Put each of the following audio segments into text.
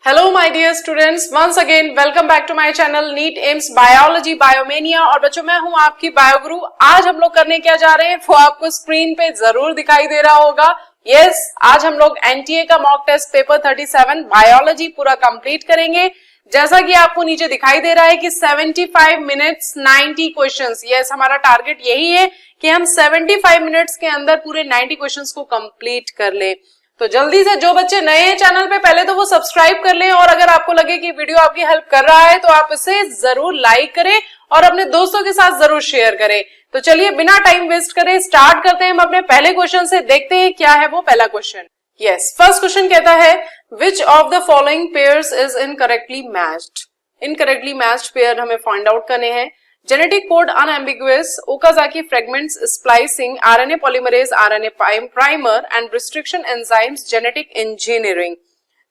Hello my dear students, once again welcome back to my channel NEET AIIMS biology biomania. और बच्चों मैं हूं आपकी बायोगुरु। आज हम लोग करने क्या जा रहे हैं वो आपको स्क्रीन पे जरूर दिखाई दे रहा होगा। यस, आज हम लोग एनटीए का मॉक टेस्ट पेपर 37 बायोलॉजी पूरा कंप्लीट करेंगे। जैसा कि आपको नीचे दिखाई दे रहा है कि 75 मिनट्स 90 क्वेश्चंस। यस, हमारा टारगेट यही है कि हम 75 मिनट्स के अंदर पूरे 90 क्वेश्चंस को कंप्लीट कर ले। तो जल्दी से जो बच्चे नए हैं चैनल पे पहले तो वो सब्सक्राइब कर लें, और अगर आपको लगे कि वीडियो आपकी हेल्प कर रहा है तो आप इसे जरूर लाइक करें और अपने दोस्तों के साथ जरूर शेयर करें। तो चलिए बिना टाइम वेस्ट करे स्टार्ट करते हैं हम अपने पहले क्वेश्चन से। देखते हैं क्या है वो पहला क्वेश्चन। यस, फर्स्ट क्वेश्चन कहता है which of the following pairs is incorrectly matched. Incorrectly matched pair हमें फाइंड आउट करने हैं। Genetic code unambiguous, Okazaki fragments splicing, RNA polymerase, RNA primer and restriction enzymes, genetic engineering।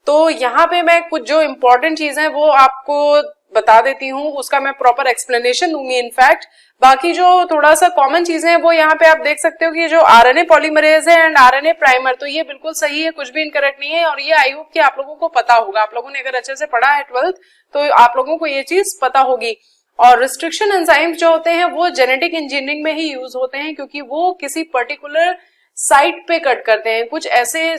तो यहाँ पे मैं कुछ जो इम्पोर्टेंट चीज है वो आपको बता देती हूँ, उसका मैं प्रॉपर एक्सप्लेनेशन दूंगी। इनफैक्ट बाकी जो थोड़ा सा कॉमन चीजें हैं वो यहाँ पे आप देख सकते हो कि जो आरएनए पॉलीमरेज है एंड आरएनए प्राइमर, तो ये बिल्कुल सही है, कुछ भी इनकरेक्ट नहीं है। और ये आई होप कि आप लोगों को पता होगा, आप लोगों ने अगर अच्छे से पढ़ा है 12th तो आप लोगों को ये चीज पता होगी। और रिस्ट्रिक्शन एंजाइम्स जो होते हैं वो जेनेटिक इंजीनियरिंग में ही यूज होते हैं, क्योंकि वो किसी पर्टिकुलर साइट पे कट करते हैं। कुछ ऐसे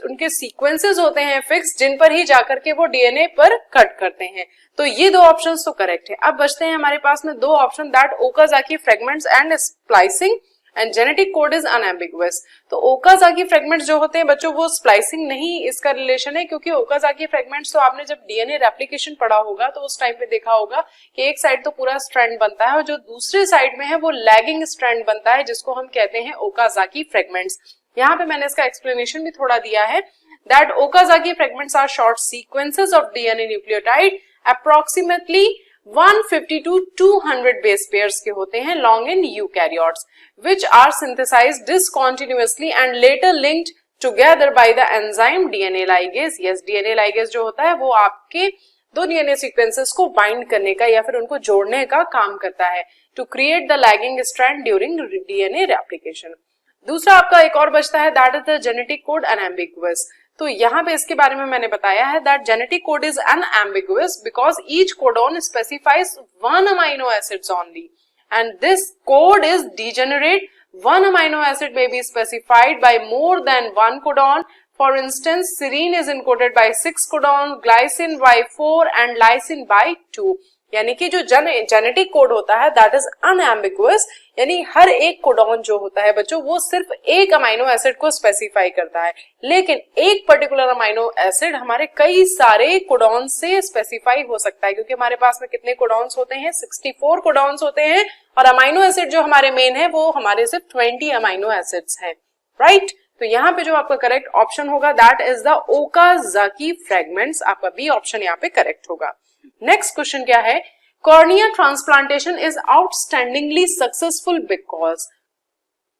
उनके सीक्वेंसेस होते हैं फिक्स, जिन पर ही जाकर के वो डीएनए पर कट करते हैं। तो ये दो ऑप्शंस तो करेक्ट है। अब बचते हैं हमारे पास में दो option, that Okazaki fragments and splicing and genetic code is unambiguous. तो ओकाजाकी फ्रेगमेंट्स जो होते हैं बच्चों वो स्प्लाइसिंग नहीं इसका रिलेशन है, क्योंकि ओकाजाकी फ्रेगमेंट्स तो आपने जब डीएनए रेप्लिकेशन पढ़ा होगा तो उस टाइम पे देखा होगा कि एक साइड तो पूरा स्ट्रैंड बनता है और जो दूसरे साइड में है वो लैगिंग स्ट्रैंड बनता है, जिसको हम कहते हैं ओकाजाकी फ्रेगमेंट्स। यहाँ पे मैंने इसका एक्सप्लेनेशन भी थोड़ा दिया है, that Okazaki fragments are short sequences of DNA nucleotide approximately 150 to 200 base pairs के होते हैं, long in eukaryotes, which are synthesized discontinuously and later linked together by the enzyme DNA ligase। yes, DNA ligase जो होता है वो आपके दो DNA sequences को बाइंड करने का या फिर उनको जोड़ने का काम करता है, to create the lagging strand during DNA replication। दूसरा आपका एक और बचता है, that is the genetic code unambiguous। तो यहाँ पे इसके बारे में मैंने बताया है that genetic code is unambiguous because each codon specifies one amino acids only and this code is degenerate। One amino acid may be specified by more than one codon। For instance, serine is encoded by 6 codon, glycine by 4 and lysine by 2। यानी कि जो genetic code होता है that is unambiguous, यानी हर एक codon जो होता है बच्चों वो सिर्फ एक अमाइनो एसिड को स्पेसिफाई करता है, लेकिन एक पर्टिकुलर अमाइनो एसिड हमारे कई सारे कोडॉन से स्पेसिफाई हो सकता है, क्योंकि हमारे पास में कितने कोडॉन्स होते हैं, 64 कोडॉन्स होते हैं, और अमाइनो एसिड जो हमारे मेन है वो हमारे सिर्फ 20 अमाइनो एसिड्स हैं, राइट। तो यहाँ पे जो आपका करेक्ट ऑप्शन होगा that is the Okazaki fragments, आपका बी ऑप्शन यहाँ पे करेक्ट होगा। नेक्स्ट क्वेश्चन क्या है, cornea transplantation is outstandingly successful because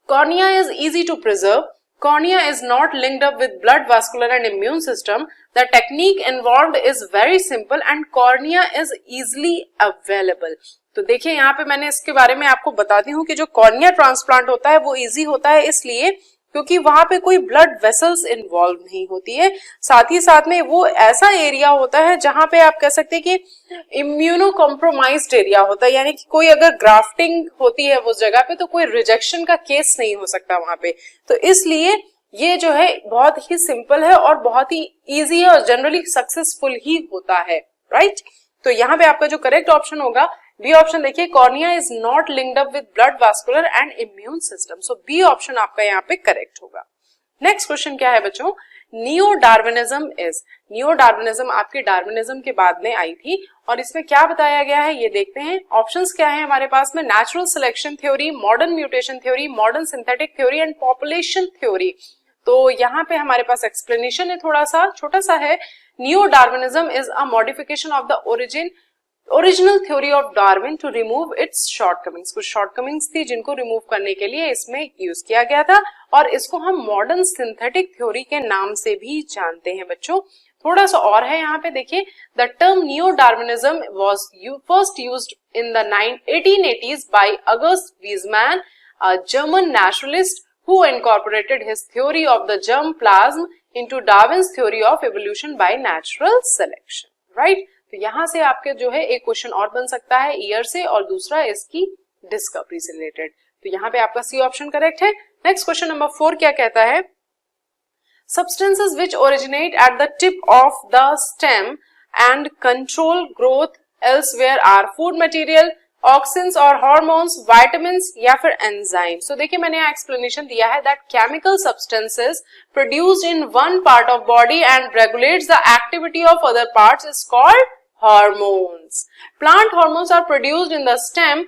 cornea is easy to preserve, cornea is not linked up with blood vascular and immune system, the technique involved is very simple and cornea is easily available। तो देखिए यहाँ पे मैंने इसके बारे में आपको बताती हूँ कि जो कॉर्निया ट्रांसप्लांट होता है वो इजी होता है इसलिए क्योंकि वहां पे कोई ब्लड वेसल्स इन्वॉल्व नहीं होती है, साथ ही साथ में वो ऐसा एरिया होता है जहां पे आप कह सकते हैं कि इम्यूनो कॉम्प्रोमाइज्ड एरिया होता है, यानी कि कोई अगर ग्राफ्टिंग होती है उस जगह पे तो कोई रिजेक्शन का केस नहीं हो सकता वहां पे। तो इसलिए ये जो है बहुत ही सिंपल है और बहुत ही ईजी है और जनरली सक्सेसफुल ही होता है, राइट। तो यहाँ पे आपका जो करेक्ट ऑप्शन होगा बी ऑप्शन, देखिए cornea is not linked up with blood vascular and immune system, so B option आपका यहाँ पे करेक्ट होगा। नेक्स्ट क्वेश्चन क्या है बच्चों, neo Darwinism is. Neo Darwinism आपके डार्विनिज्म के बाद में आई थी और इसमें क्या बताया गया है ये देखते हैं। ऑप्शंस क्या है हमारे पास में, natural selection theory, modern mutation theory, modern synthetic theory and population theory. तो यहाँ पे हमारे पास एक्सप्लेनेशन है थोड़ा सा छोटा सा है, neo Darwinism is a modification of the original theory of Darwin to remove its shortcomings. कुछ शॉर्टकमिंग्स थी जिनको रिमूव करने के लिए इसमें यूज किया गया था और इसको हम मॉडर्न सिंथेटिक थ्योरी के नाम से भी जानते हैं बच्चों। थोड़ा सा और है यहाँ पे देखिए, the term neo Darwinism was first used in the 1880s by August Weismann, a German naturalist who incorporated his theory of the germ plasm into Darwin's theory of evolution by natural selection, right? तो यहां से आपके जो है एक question और बन सकता है ईयर से और दूसरा इसकी डिस्कवरी से रिलेटेड। तो यहाँ पे आपका सी ऑप्शन करेक्ट है। नेक्स्ट क्वेश्चन नंबर 4 क्या कहता है? Substances which originate at the tip of the stem and control growth elsewhere are food material, auxins और हॉर्मोन्स, विटामिन्स या फिर एंजाइम्स। तो देखिए मैंने यहाँ एक्सप्लेनेशन दिया है that chemical substances produced in one part of body and regulates the activity of other parts is called hormones. Plant hormones are produced in the stem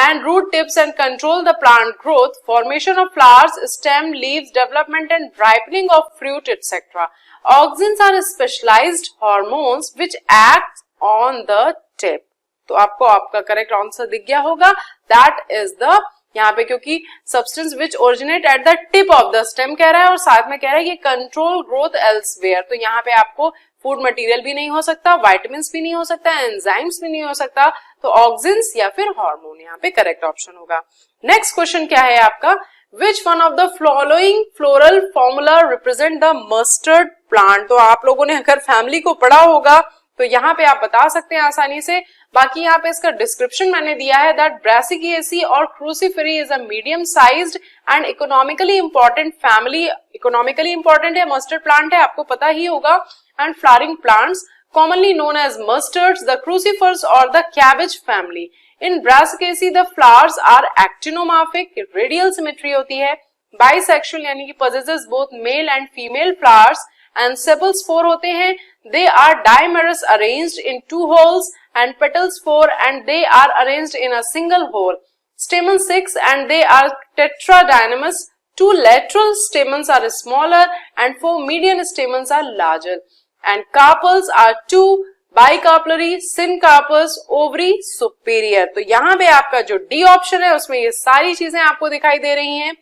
and root tips and control the plant growth, formation of flowers, stem, leaves, development and ripening of fruit, etc. Auxins are specialized hormones which act on the tip. तो आपको आपका correct answer दिख गया होगा, that is the, यहाँ पे क्योंकि substance which originate at the tip of the stem कह रहा है और साथ में कह रहा है कि कंट्रोल ग्रोथ एल्सवेयर, तो यहाँ पे आपको फूड मटेरियल भी नहीं हो सकता, विटामिन्स भी नहीं हो सकता, एंजाइम्स भी नहीं हो सकता, तो ऑक्सिन्स या फिर हार्मोन यहाँ पे करेक्ट ऑप्शन होगा। नेक्स्ट क्वेश्चन क्या है आपका? विच one of the following floral formula represent the mustard plant? तो आप लोगों ने अगर फैमिली को पढ़ा होगा तो यहाँ पे आप बता सकते हैं आसानी से। बाकी यहाँ पे इसका डिस्क्रिप्शन मैंने दिया है दैट ब्रासिकेसी और Cruciferae is a medium sized and economically important family. Economically important है, मस्टर्ड प्लांट है, आपको पता ही होगा, and flowering plants commonly known as mustards, the crucifers or the cabbage family. In Brassicaceae the flowers are actinomorphic, radial symmetry होती है, bisexual यानी कि possesses both male and female flowers and sepals 4 होते हैं, they are dimerous arranged in 2 holes and petals 4 and they are arranged in a single hole. Stamens 6 and they are tetradynamous, 2 lateral stamens are smaller and 4 median stamens are larger. And carpels are 2 bicarpellary, syncarpous, ovary superior. तो यहाँ पे आपका जो D option है उसमें ये सारी चीजें आपको दिखाई दे रही हैं,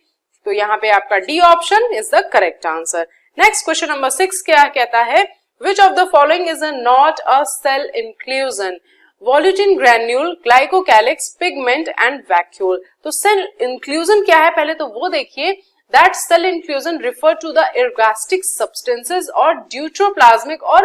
तो यहाँ पे आपका D option is the correct answer. Next question number 6 क्या कहता है? Which of the following is not a cell inclusion? Volutin granule, glycocalyx, pigment and vacuole. तो सेल इंक्लूजन क्या है पहले तो वो देखिए। That cell inclusion refer to the ergastic substances or deuteroplasmic or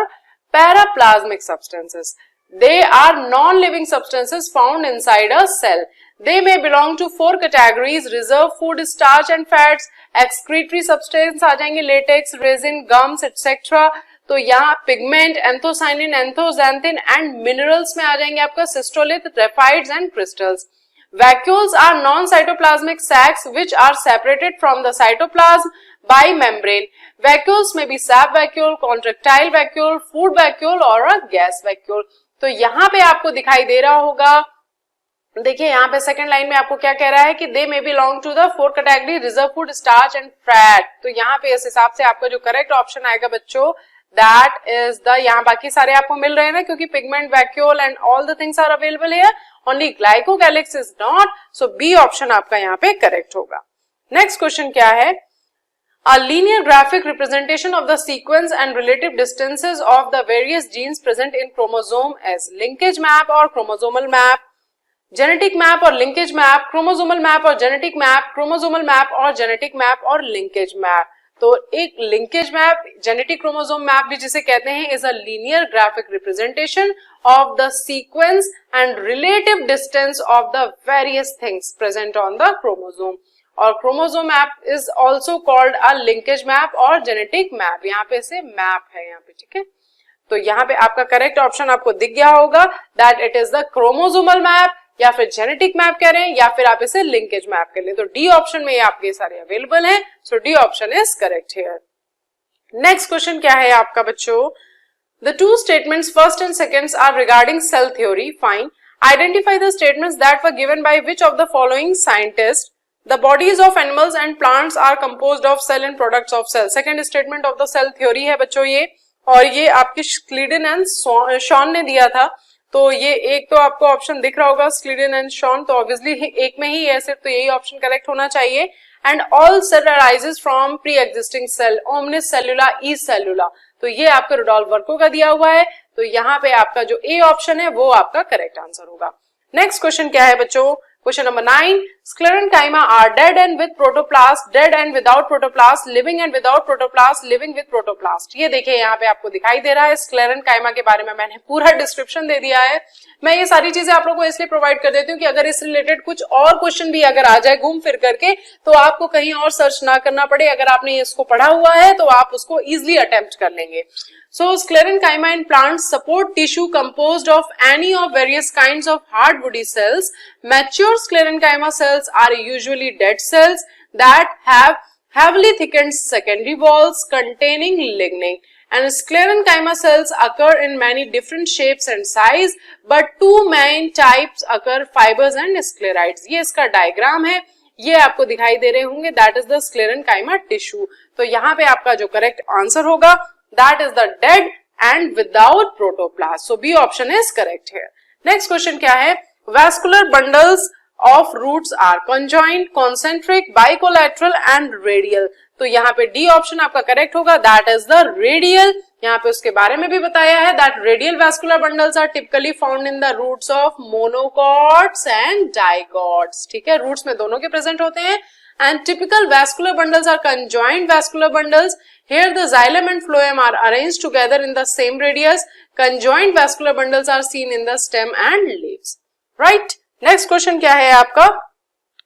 paraplasmic substances. They are non-living substances found inside a cell. They may belong to 4 categories: reserve food, starch and fats, excretory substance आ जाएंगे, latex, resin, gums, etc. तो यहाँ pigment, anthocyanin, anthoxanthin and minerals में आ जाएंगे आपका cystolith, graphites and crystals. Vacuoles are non-cytoplasmic sacs which are separated from the cytoplasm by membrane. Vacuoles may be sap vacuole, contractile vacuole, food vacuole or a gas vacuole. तो यहाँ पे आपको दिखाई दे रहा होगा, देखिए यहाँ पे सेकंड लाइन में आपको क्या कह रहा है कि they may belong to the 4 category reserve food, starch and fat. तो यहाँ पे इस हिसाब से आपका जो करेक्ट ऑप्शन आएगा बच्चों, दैट इज द, यहाँ बाकी सारे आपको मिल रहे हैं ना क्योंकि pigment, vacuole and all the things are available here, only glycocalyx is not, so B option आपका यहाँ पे करेक्ट होगा। नेक्स्ट क्वेश्चन क्या है? A linear graphic representation of the sequence and relative distances of the various genes present in chromosome as linkage map or chromosomal map, genetic map or linkage map, chromosomal map or genetic map, chromosomal map or genetic map और linkage map। तो एक linkage map, genetic chromosome map भी जिसे कहते हैं, is a linear graphic representation of the sequence and relative distance of the various things present on the chromosome. और chromosome map is also called a linkage map और genetic map, यहाँ पे से map है यहाँ पे, ठीक है। तो यहाँ पे आपका करेक्ट ऑप्शन आपको दिख गया होगा that it is the chromosomal map, या फिर जेनेटिक मैप कह रहे हैं, या फिर आप इसे लिंकेज मैप कर लें। तो डी ऑप्शन में ये आपके सारे अवेलेबल हैं, so D option is correct here. Next question क्या है आपका बच्चों? The 2 statements first and seconds are regarding cell theory, fine. Identify the statements that were given by which of the following scientist? The bodies of animals and plants are composed of cell and products of cell. Second statement of the cell theory है बच्चों ये, और ये आपकी Schleiden and Shawn ने दिया था। तो ये एक तो आपको ऑप्शन दिख रहा होगा स्क्लीडन एंड शॉन, तो ऑब्वियसली एक में ही है सिर्फ, तो यही ऑप्शन करेक्ट होना चाहिए। And all cell arises from pre existing cell, ओमनिस सेल्यूला ई सेल्यूला, तो ये आपका रुडोल्फ वर्को का दिया हुआ है, तो यहाँ पे आपका जो ए ऑप्शन है वो आपका करेक्ट आंसर होगा। नेक्स्ट क्वेश्चन क्या है बच्चों? Question number 9, sclerenchyma are dead and with protoplast, dead and without protoplast, living and without protoplast, living with protoplast. ये देखिए यहाँ पे आपको दिखाई दे रहा है sclerenchyma के बारे में मैंने पूरा डिस्क्रिप्शन दे दिया है. मैं ये सारी चीजें आप लोगों को इसलिए प्रोवाइड कर देती हूँ कि अगर इस रिलेटेड कुछ और क्वेश्चन भी अगर आ जाए घूम फिर करके तो आपको कहीं और सर्च ना करना पड़े. अगर आपने इसको पढ़ा हुआ है तो आप उसको इजिली अटेम्प्ट कर लेंगे. So sclerenchyma in plants support tissue composed of any of various kinds of hard woody cells. Mature sclerenchyma cells are usually dead cells that have heavily thickened secondary walls containing lignin. And sclerenchyma cells occur in many different shapes and size, but two main types occur: fibers and sclerites. ये इसका diagram है, ये आपको दिखाई दे रहे होंगे. That is the sclerenchyma tissue. तो यहाँ पे आपका जो करेक्ट आंसर होगा that is the dead and without protoplast. So B option is correct here. Next question क्या है? Vascular bundles of roots are conjoined, concentric, bicollateral and radial. तो यहाँ पे D option आपका करेक्ट होगा. That is the radial. यहाँ पे उसके बारे में भी बताया है that radial vascular bundles are typically found in the roots of monocots and dicots. ठीक है, roots में दोनों के प्रेजेंट होते हैं. And typical vascular bundles are conjoined vascular bundles. Here the xylem and phloem are arranged together in the same radius. Conjoined vascular bundles are seen in the stem and leaves. Right? Next question क्या है आपका?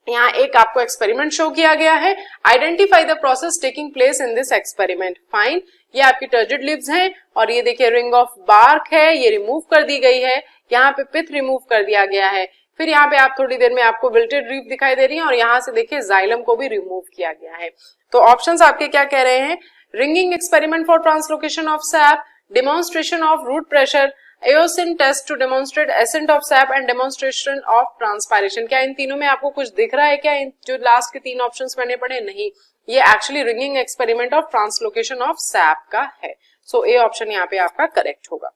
यहाँ एक आपको experiment show किया गया है. Identify the process taking place in this experiment. Fine, ये आपकी टर्जिड लीव्स हैं और ये देखिए रिंग ऑफ बार्क है, ये रिमूव कर दी गई है. यहाँ पे पिथ रिमूव कर दिया गया है. फिर यहाँ पे आप थोड़ी देर में आपको विल्टेड लीफ दिखाई दे रही है और यहाँ से देखिए जाइलम को भी रिमूव किया गया है. तो ऑप्शंस आपके क्या कह रहे हैं? Ringing experiment for translocation of sap, demonstration of root pressure, eosin test to demonstrate ascent of sap and demonstration of transpiration. क्या इन तीनों में आपको कुछ दिख रहा है क्या? इन जो लास्ट के तीन ऑप्शंस मैंने पढ़े, नहीं, ये actually ringing experiment of translocation of SAP का है. सो ए ऑप्शन यहाँ पे आपका करेक्ट होगा.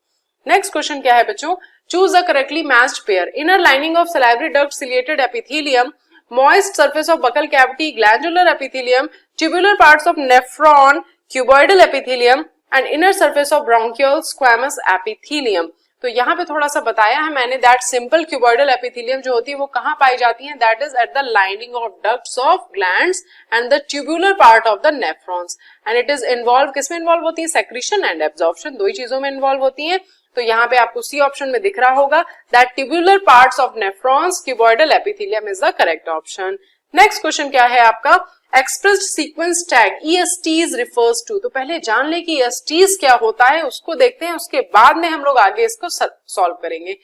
नेक्स्ट क्वेश्चन क्या है बच्चों? Choose a correctly matched pair. Inner lining of salivary duct ciliated epithelium, moist surface of buccal cavity, glandular epithelium, tubular parts of nephron, cuboidal epithelium and inner surface of bronchial squamous epithelium. तो यहाँ पे थोड़ा सा बताया है मैंने that simple cuboidal epithelium जो होती है वो कहाँ पाई जाती है? That is at the lining of ducts of glands and the tubular part of the nephrons. And it is involved, किसमें इन्वॉल्व होती है? Secretion and absorption, दो ही चीजों में इन्वॉल्व होती है. तो यहाँ पे आपको सी ऑप्शन में दिख रहा होगा that tubular parts of nephrons, cuboidal epithelium is the correct option. Next question क्या है आपका? Expressed sequence tag ESTs refers to. तो पहले जान ले कि ESTs क्या होता है, उसको देखते हैं, उसके बाद में हम लोग आगे इसको सॉल्व करेंगे.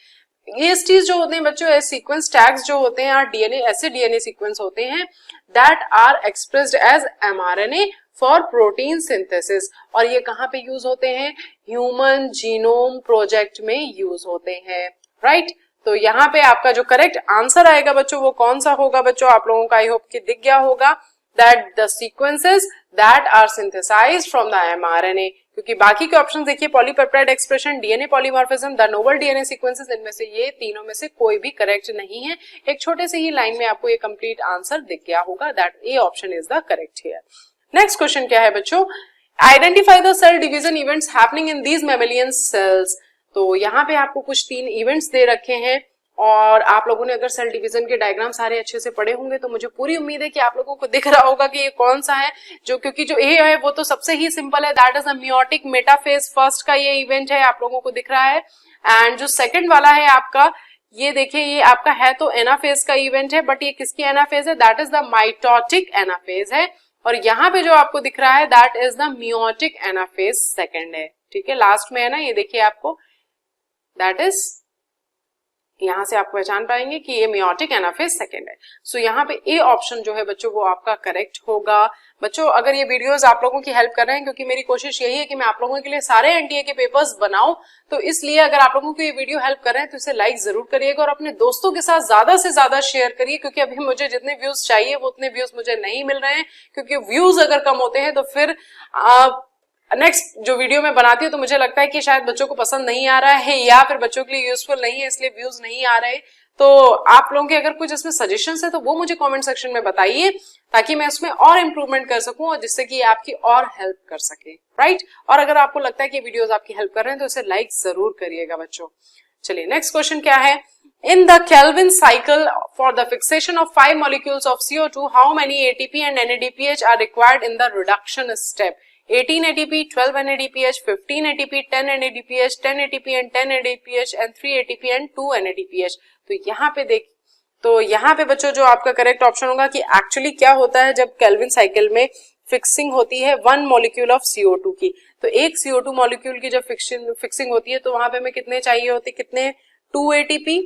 ESTs जो होते हैं बच्चों, सीक्वेंस टैग्स जो होते हैं डीएनए, ऐसे डीएनए सीक्वेंस होते हैं that are expressed as mRNA for protein synthesis. और ये कहाँ पे यूज होते हैं? ह्यूमन जीनोम प्रोजेक्ट में यूज होते हैं. राइट? तो यहाँ पे आपका जो करेक्ट आंसर आएगा बच्चों वो कौन सा होगा बच्चों? आप लोगों का आई होप कि दिख गया होगा that the sequences that are synthesized from the mRNA. क्योंकि बाकी के ऑप्शन देखिए, polypeptide expression, DNA polymorphism, the novel DNA sequences, इनमें से ये तीनों में से कोई भी करेक्ट नहीं है. एक छोटे से ही लाइन में आपको ये कंप्लीट आंसर दिख गया होगा. That A option is the correct here. Next question क्या है बच्चों? Identify the cell division events happening in these mammalian cells. तो यहाँ पे आपको कुछ 3 इवेंट्स दे रखे हैं और आप लोगों ने अगर सेल डिवीजन के डायग्राम सारे अच्छे से पढ़े होंगे तो मुझे पूरी उम्मीद है कि आप लोगों को दिख रहा होगा कि ये कौन सा है. जो क्योंकि जो ए है वो तो सबसे ही सिंपल है, that is a meiotic metaphase. First का ये इवेंट है, आप लोगों को दिख रहा है. एंड जो सेकंड वाला है आपका, ये देखिए, ये आपका है तो एनाफेज का इवेंट है, बट ये किसकी एनाफेज है? That is the mitotic anaphase है. और यहाँ पे जो आपको दिख रहा है that is the meiotic anaphase second है. ठीक है, लास्ट में है ना, ये देखिए आपको, दैट इज, यहां से आप पहचान पाएंगे कि ये मियोटिक एनाफेज सेकंड है. सो यहाँ पे ए ऑप्शन जो है बच्चों वो आपका करेक्ट होगा. बच्चों अगर ये वीडियोस आप लोगों की हेल्प कर रहे हैं, क्योंकि मेरी कोशिश यही है कि मैं आप लोगों के लिए सारे एनटीए के पेपर्स बनाऊं, तो इसलिए अगर आप लोगों को ये वीडियो हेल्प कर रहे हैं तो इसे लाइक जरूर करिएगा और अपने दोस्तों के साथ ज्यादा से ज्यादा शेयर करिए. क्योंकि अभी मुझे जितने व्यूज चाहिए वो उतने व्यूज मुझे नहीं मिल रहे हैं. क्योंकि व्यूज अगर कम होते हैं तो फिर नेक्स्ट जो वीडियो में बनाती हूँ तो मुझे लगता है कि शायद बच्चों को पसंद नहीं आ रहा है या फिर बच्चों के लिए यूजफुल नहीं है, इसलिए व्यूज नहीं आ रहे. तो आप लोगों के अगर कुछ इसमें सजेशंस है तो वो मुझे कमेंट सेक्शन में बताइए ताकि मैं उसमें और इम्प्रूवमेंट कर सकूं और जिससे कि आपकी और हेल्प कर सके. राइट? और अगर आपको लगता है कि वीडियोस आपकी हेल्प कर रहे हैं तो इसे लाइक जरूर करिएगा बच्चों. चलिए नेक्स्ट क्वेश्चन क्या है? In the Kelvin cycle, for the fixation of 5 molecules of CO2, how many ATP and NADPH are required in the reduction step? 18 ATP, 12 NADPH, 15 ATP, 10 NADPH, 10 ATP and 10 NADPH and 3 ATP and 2 NADPH. तो यहाँ पे बच्चों जो आपका correct option होगा कि actually क्या होता है जब केल्विन साइकिल में फिक्सिंग होती है 1 मॉलिक्यूल ऑफ CO2 की, तो एक CO2 मॉलिक्यूल की जब फिक्सिंग होती है तो वहां पे हमें कितने चाहिए होते, कितने 2 ATP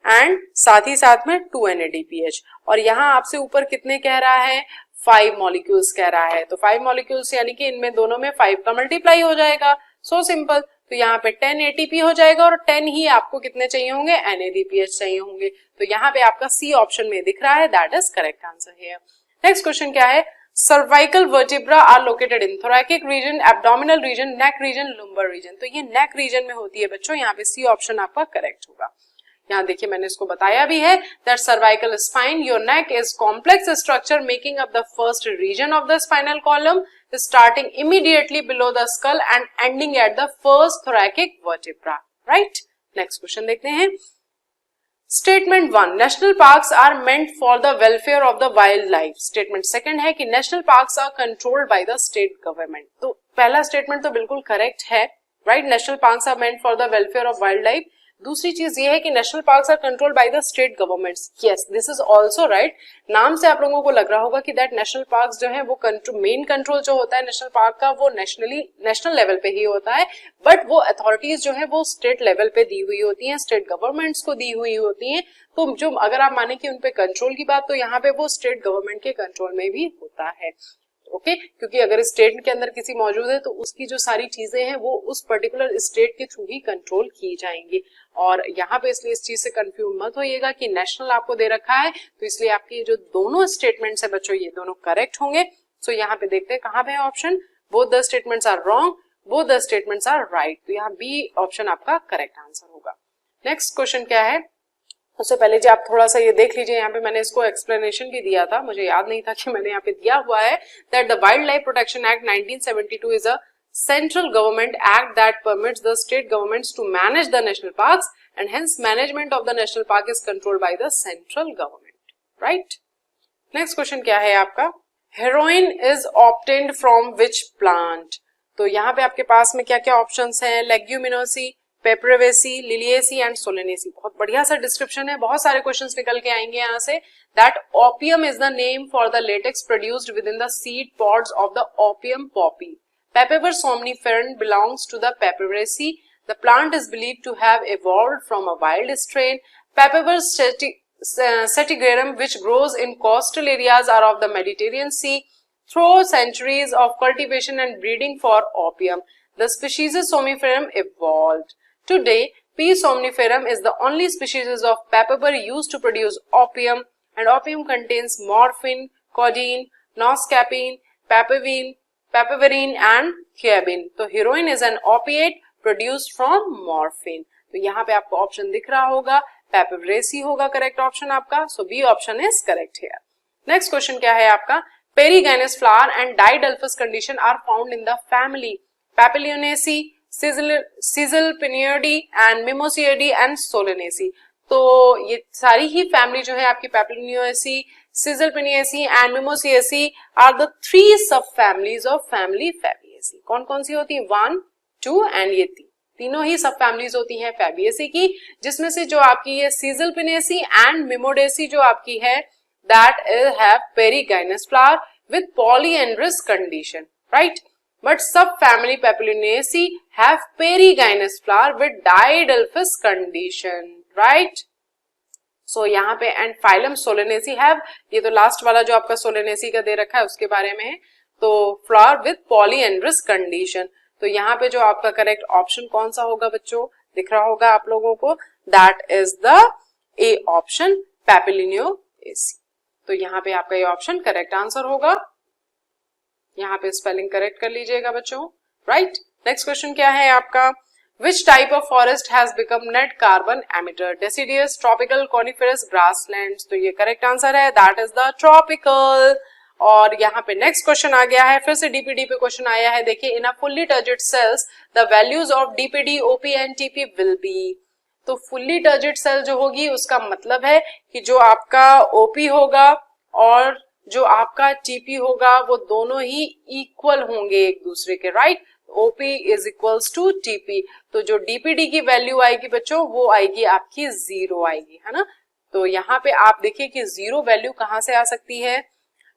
एंड साथ ही साथ में 2 NADPH, और यहाँ आपसे ऊपर कितने कह रहा है 5 मॉलिक्यूल्स कह रहा है, तो 5 मॉलिक्यूल्स यानी कि इनमें दोनों में 5 का मल्टीप्लाई हो जाएगा, सो सिंपल। तो यहाँ पे 10 ATP हो जाएगा और 10 ही आपको कितने चाहिए होंगे NADPH चाहिए होंगे, तो यहाँ पे आपका सी ऑप्शन में दिख रहा है, that is correct answer here. Next question क्या है, cervical vertebra are located in thoracic region, abdominal region, neck region, lumbar region, तो ये नेक रीजन में होती है बच्चों, यहाँ पे सी ऑप्शन आपका करेक्ट होगा। यहाँ देखिए मैंने इसको बताया भी है that cervical spine, your neck is complex structure making up the first region of the spinal column starting immediately below the skull and ending at the first thoracic vertebra, right? Next question देखते हैं। Statement 1, national parks are meant for the welfare of the wildlife. Statement 2 है कि national parks are controlled by the state government. तो पहला statement तो बिल्कुल correct है, right? National parks are meant for the welfare of wildlife. दूसरी चीज ये है कि national parks are controlled by the state governments, yes this is also right. नाम से आप लोगों को लग रहा होगा कि दैट नेशनल पार्क्स जो है वो मेन कंट्रोल जो होता है नेशनल पार्क का वो नेशनल लेवल पे ही होता है, बट वो अथॉरिटीज जो है वो स्टेट लेवल पे दी हुई होती हैं, स्टेट गवर्नमेंट्स को दी हुई होती हैं। तो जो अगर आप माने कि उनपे कंट्रोल की बात, तो यहाँ पे वो स्टेट गवर्नमेंट के कंट्रोल में भी होता है, ओके क्योंकि अगर स्टेट के अंदर किसी मौजूद है तो उसकी जो सारी चीजें हैं वो उस पर्टिकुलर स्टेट के थ्रू ही कंट्रोल की जाएंगी। और यहाँ पे इसलिए इस चीज से कंफ्यूज मत होइएगा कि नेशनल आपको दे रखा है, तो इसलिए आपकी जो दोनों स्टेटमेंट्स है बच्चों ये दोनों करेक्ट होंगे। सो यहाँ पे देखते हैं कहाँ पे है option, both the statements are wrong, both the statements are right, तो यहाँ बी ऑप्शन आपका करेक्ट आंसर होगा। नेक्स्ट क्वेश्चन क्या है, उससे पहले जी आप थोड़ा सा ये देख लीजिए, यहाँ पे मैंने इसको एक्सप्लेनेशन भी दिया था, मुझे याद नहीं था कि मैंने यहाँ पे दिया हुआ है that the wild life protection act 1972 is a central government act that permits the state governments to manage the national parks and hence management of the national park is controlled by the central government, right? Next question क्या है आपका, heroin is obtained from which plant? तो यहाँ पे आपके पास में क्या क्या ऑप्शंस हैं, लेग्यूमिनोसी, पेपरेवेसी, लिलिएसी एंड सोलेनेसी। बहुत बढ़िया सा डिस्क्रिप्शन है, बहुत सारे क्वेश्चंस निकल के आएंगे यहाँ से। That opium is the name for the latex produced with in the seed pods of the opium Poppy. Papaver somniferum belongs to the Papaveraceae. The plant is believed to have evolved from a wild strain. Papaver setigerum, which grows in coastal areas are of the Mediterranean Sea, through centuries of cultivation and breeding for opium. The species Somniferum evolved. Today, P. somniferum is the only species of papaver used to produce opium, and opium contains morphine, codeine, noscapine, papaverine and thiabine. तो heroin is an opiate produced from morphine. तो यहाँ पे आपको option दिख रहा होगा, papaveracea होगा correct option आपका, so B option is correct here. Next question क्या है आपका, perigynous flower and didelphous condition are found in the family Papilionaceae, Caesalpinidae and Mimosaidae and Solanaceae। तो ये सारी ही फैमिली जो है आपकी Papilionaceae, Caesalpinidae and Mimosaidae are the 3 सब फैमिलीज ऑफ फैमिली Fabaceae। कौन कौन सी होती है, 1, 2 एंड ये तीनों ही सब फैमिलीज होती हैं Fabaceae की, जिसमें से जो आपकी ये Caesalpinaceae एंड Mimosaidae जो आपकी है that have perigynous flower with polyandrous condition, right? But subfamily Papilionaceae have perigynous flower with didelphys condition, right? So यहाँ पे and phylum Solanaceae have, ये तो लास्ट वाला जो आपका Solanaceae का दे रखा है उसके बारे में है, तो flower with polyandrous condition। तो यहाँ पे जो आपका करेक्ट ऑप्शन कौन सा होगा बच्चों, दिख रहा होगा आप लोगों को, that is the A option Papilionaceae। तो यहाँ पे आपका ये ऑप्शन करेक्ट आंसर होगा, यहाँ पे स्पेलिंग करेक्ट कर लीजिएगा बच्चों, राइट। नेक्स्ट क्वेश्चन क्या है आपका, which type of forest has become net carbon emitter, deciduous, tropical, coniferous, grasslands. तो ये करेक्ट आंसर है, दैट इज द ट्रॉपिकल। और यहाँ पे नेक्स्ट क्वेश्चन आ गया है, फिर से डीपीडी पे क्वेश्चन आया है, देखिए in a fully turgid cells the values of DPD, OP and TP will be. तो फुल्ली टर्जिड सेल जो होगी उसका मतलब है कि जो आपका ओपी होगा और जो आपका टीपी होगा वो दोनों ही इक्वल होंगे एक दूसरे के, right. OP is equals to TP, तो जो डीपीडी की वैल्यू आएगी बच्चों वो आएगी आपकी 0 आएगी, है ना। तो यहाँ पे आप देखिए कि 0 वैल्यू कहाँ से आ सकती है,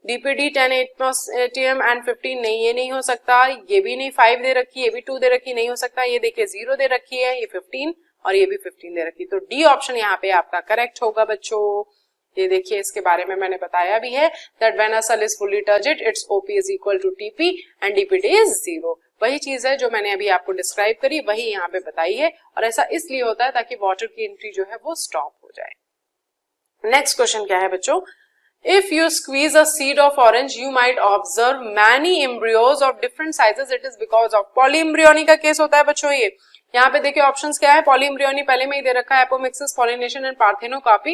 डीपीडी 10 एटीएम एंड 15 नहीं, ये नहीं हो सकता, ये भी नहीं, 5 दे रखी, ये भी 2 दे रखी, नहीं हो सकता, ये देखिए 0 दे रखी है, ये 15 और ये भी 15 दे रखी, तो डी ऑप्शन यहाँ पे आपका करेक्ट होगा बच्चों। ये देखिए इसके बारे में मैंने बताया भी है that when a cell is fully turgid its OP is equal to TP and DPD is 0। वही चीज है जो मैंने अभी आपको डिस्क्राइब करी, वही यहाँ पे बताई है, और ऐसा इसलिए होता है ताकि वाटर की एंट्री जो है वो स्टॉप हो जाए। नेक्स्ट क्वेश्चन क्या है बच्चों, if you squeeze a seed of orange you might observe many embryos of different sizes, it is because of polyembryony का केस होता है बच्चों। ये यहाँ पे देखिए ऑप्शंस क्या है, पॉलीएम्ब्रियोनी पहले में ही दे रखा है, एपोमिक्सिस, पॉलिनेशन एंड पार्थेनोकॉपी।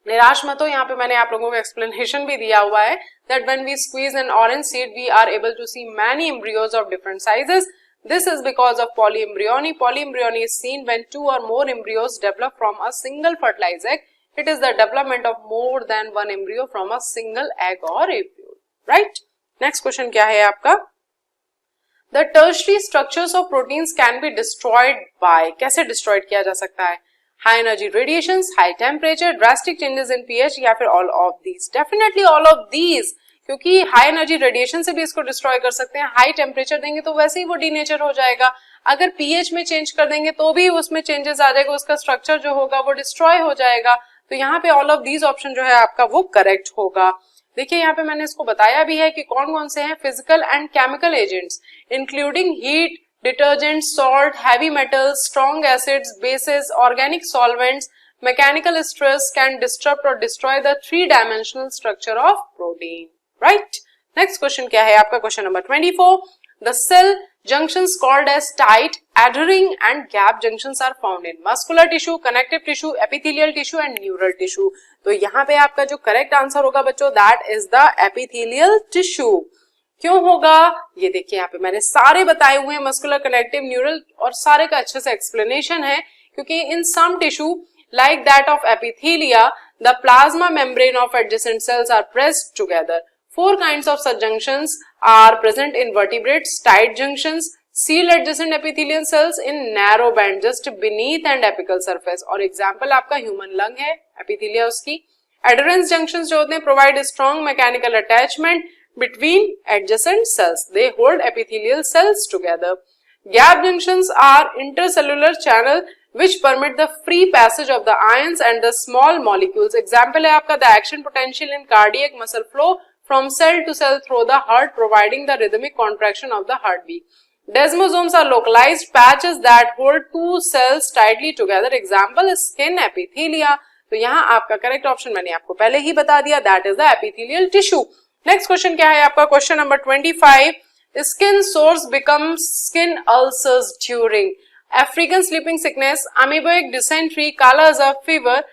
निराश मत हो, यहाँ पे मैंने आप लोगों को एक्सप्लेनेशन भी दिया हुआ है that when we squeeze an orange seed we are able to see many embryos of different sizes. This is because of polyembryony. Polyembryony is seen when 2 or more embryos develop from a single fertilized egg. It is the development of more than one embryo from a single egg or ovule, right? Next question क्या है आपका, the tertiary structures of proteins can be destroyed by, कैसे destroyed किया जा सकता है, high energy radiations, high temperature, drastic changes in pH या फिर all of these? Definitely all of these, क्योंकि हाई एनर्जी रेडिएशन से भी इसको डिस्ट्रॉय कर सकते हैं, हाई टेम्परेचर देंगे तो वैसे ही वो डीनेचर हो जाएगा, अगर पीएच में चेंज कर देंगे तो भी उसमें चेंजेस आ जाएगा, उसका स्ट्रक्चर जो होगा वो डिस्ट्रॉय हो जाएगा। तो यहाँ पे ऑल ऑफ दीज ऑप्शन जो है आपका वो करेक्ट होगा। देखिए यहाँ पे मैंने इसको बताया भी है कि कौन कौन से हैं, physical and chemical agents including heat, detergent, salt, heavy metals, strong acids, bases, organic solvents, mechanical stress can disturb और destroy the 3-dimensional structure of protein, right. Next question क्या है आपका, question number 24, the cell junctions called as tight, adhering and gap junctions are found in muscular tissue, connective tissue, epithelial tissue and neural tissue. तो यहाँ पे आपका जो correct answer होगा बच्चों that is the epithelial tissue. क्यों होगा, ये देखिए यहाँ पे मैंने सारे बताए हुए हैं, मस्कुलर, कनेक्टिव, न्यूरल, और सारे का अच्छे से एक्सप्लेनेशन है, क्योंकि in some tissue like that of epithelia the plasma membrane of adjacent cells are pressed together. 4 kinds of such junctions are present in vertebrates: tight junctions, seal adjacent epithelial cells in narrow band just beneath and apical surface, और example आपका human lung है, epithelia उसकी। adherence junctions जो होते हैं provide strong mechanical attachment between adjacent cells, they hold epithelial cells together. Gap junctions are intercellular channel which permit the free passage of the ions and the small molecules. example है आपका the action potential in cardiac muscle flow from cell to cell through the heart, providing the rhythmic contraction of the heartbeat. Desmosomes are localized patches that hold 2 cells tightly together. Example is skin epithelia. तो यहाँ आपका correct option मैंने आपको पहले ही बता दिया, that is the epithelial tissue. Next question क्या है आपका, question number 25, skin sores become skin ulcers during African sleeping sickness, amoebic dysentery, काला अज़ब फीवर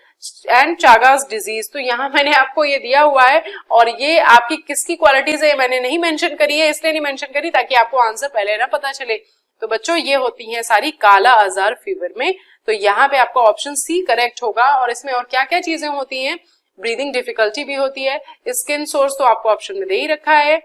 एंड चागास डिजीज। तो यहाँ मैंने आपको ये दिया हुआ है, और ये आपकी किसकी क्वालिटीज है मैंने नहीं मेंशन करी है, इसलिए नहीं मेंशन करी ताकि आपको आंसर पहले ना पता चले। तो बच्चों ये होती हैं सारी काला अज़ार फीवर में, तो यहाँ पे आपका ऑप्शन सी करेक्ट होगा। और इसमें और क्या क्या चीजें होती हैं, ब्रीदिंग डिफिकल्टी भी होती है, स्किन सोर्स तो आपको ऑप्शन में दे ही रखा है,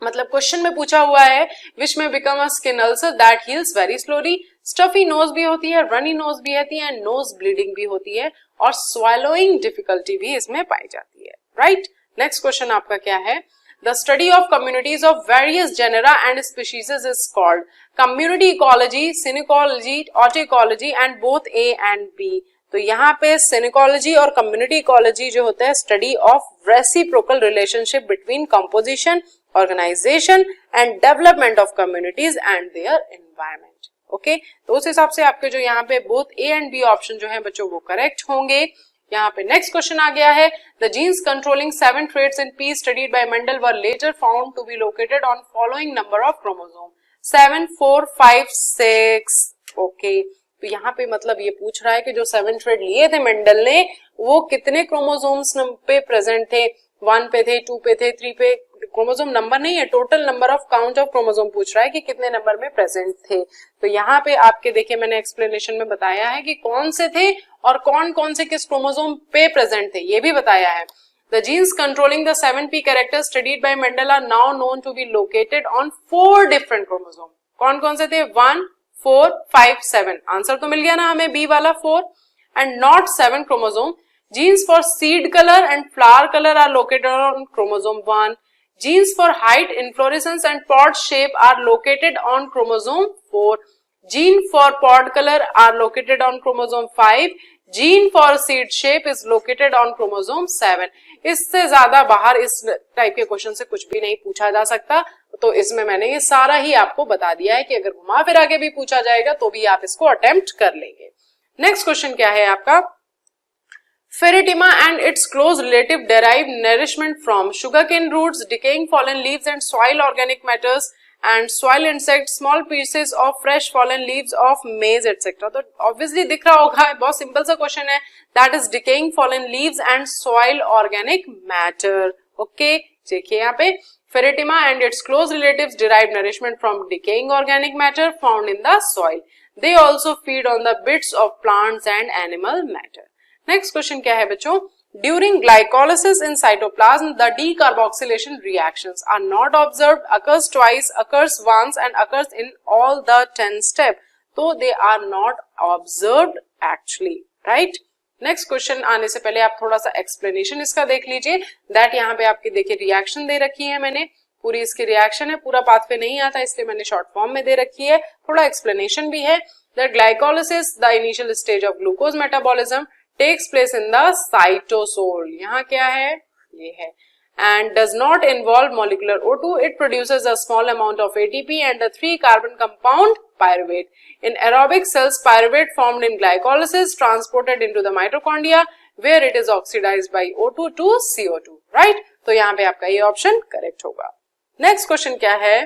मतलब क्वेश्चन में पूछा हुआ है विच में become a skin ulcer that heals very slowly, stuffy nose भी होती है, रनी नोज भी होती है, नोज ब्लीडिंग भी होती है, और स्वैलोइंग डिफिकल्टी भी इसमें पाई जाती है, राइट। नेक्स्ट क्वेश्चन आपका क्या है, the study of communities of various genera and species is called community ecology, synecology, autecology and both A and B. तो यहाँ पे सिनिकोलॉजी और कम्युनिटी इकोलॉजी जो होता है study of reciprocal relationship between composition, organization and development of communities and their environment. Okay, तो उस हिसाब से आपके जो यहाँ पे both A and B option जो है बच्चों वो करेक्ट होंगे। यहाँ पे नेक्स्ट क्वेश्चन आ गया है, the genes controlling 7 traits in P studied by Mendel were later found to be located on following number of chromosome 7, 4, 5, 6। Okay, तो यहाँ पे मतलब ये पूछ रहा है कि जो 7 trait लिए थे मेंडल ने वो कितने क्रोमोसोम्स पे प्रेजेंट थे, 1 पे थे, 2 पे थे, 3 पे, क्रोमोसोम नंबर नहीं है, total number of count of chromosome पूछ रहा है कि कितने नंबर में प्रेजेंट थे। तो यहाँ पे आपके देखिए मैंने एक्सप्लेनेशन में बताया है कि कौन से थे और कौन कौन से किस क्रोमोसोम पे प्रेजेंट थे, ये भी बताया है। The genes controlling the 7p characters studied by Mendel are now known to be located on 4 different chromosomes. कौन कौन से थे? 1, 4, 5, 7. आंसर तो मिल गया ना हमें, बी वाला 4 and not 7 chromosome. Genes for seed color and flower color are located on chromosome 1. Genes for height, inflorescence and pod shape are located on chromosome 4. Gene for pod color are located on chromosome 5. Gene for seed shape is located on chromosome 7. इससे ज्यादा बाहर इस type के question से कुछ भी नहीं पूछा जा सकता, तो इसमें मैंने ये सारा ही आपको बता दिया है कि अगर घुमा फिरा के भी पूछा जाएगा तो भी आप इसको अटेम्प्ट कर लेंगे। नेक्स्ट क्वेश्चन क्या है आपका? Pheretima and its close relative derive nourishment from sugarcane roots, decaying fallen leaves and soil organic matters and soil insects, small pieces of fresh fallen leaves of maize etc. तो obviously दिख रहा होगा, बहुत simple सा question है, that is decaying fallen leaves and soil organic matter. Okay, देखिए यहाँ पे Pheretima and its close relatives derive nourishment from decaying organic matter found in the soil. They also feed on the bits of plants and animal matter. Next question क्या है बच्चों? During glycolysis in cytoplasm the decarboxylation reactions are not observed, occurs twice, occurs once and occurs in all the 10 step. तो they are not observed actually, right? Next question आने से पहले आप थोड़ा सा एक्सप्लेनेशन इसका देख लीजिए। दैट यहाँ पे आपकी देखिए रिएक्शन दे रखी है मैंने, पूरी इसकी रिएक्शन है, पूरा पाथवे नहीं आता इसलिए मैंने शॉर्ट फॉर्म में दे रखी है, थोड़ा एक्सप्लेनेशन भी है। That glycolysis the initial stage of glucose metabolism takes place in the cytosol. यहाँ क्या है? ये है। And does not involve molecular O2. It produces a small amount of ATP and a 3-carbon compound pyruvate. In aerobic cells, pyruvate formed in glycolysis transported into the mitochondria where it is oxidized by O2 to CO2. Right? तो यहाँ पे आपका ये option correct होगा। Next question क्या है?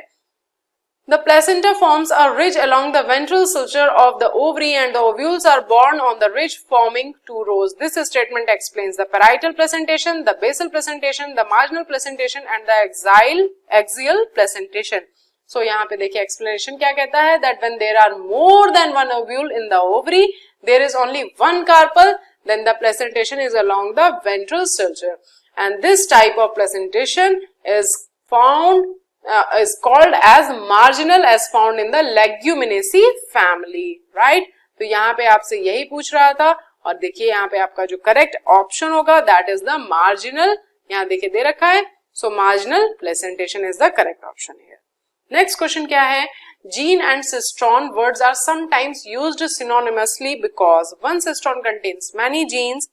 The placenta forms a ridge along the ventral suture of the ovary and the ovules are born on the ridge forming 2 rows. This statement explains the parietal placentation, the basal placentation, the marginal placentation and the axial placentation. So यहाँ पे देखिए explanation क्या कहता है? That when there are more than one ovule in the ovary, there is only one carpel, then the placentation is along the ventral suture. And this type of placentation is called as marginal as found in the Leguminosae family, right? तो यहाँ पे आपसे यही पूछ रहा था और देखिए यहाँ पे आपका जो करेक्ट ऑप्शन होगा that is the marginal, यहाँ देखिए दे रखा है, so marginal placentation is the correct option here. Next question क्या है? Gene and cistron words are sometimes used synonymously because one cistron contains many genes,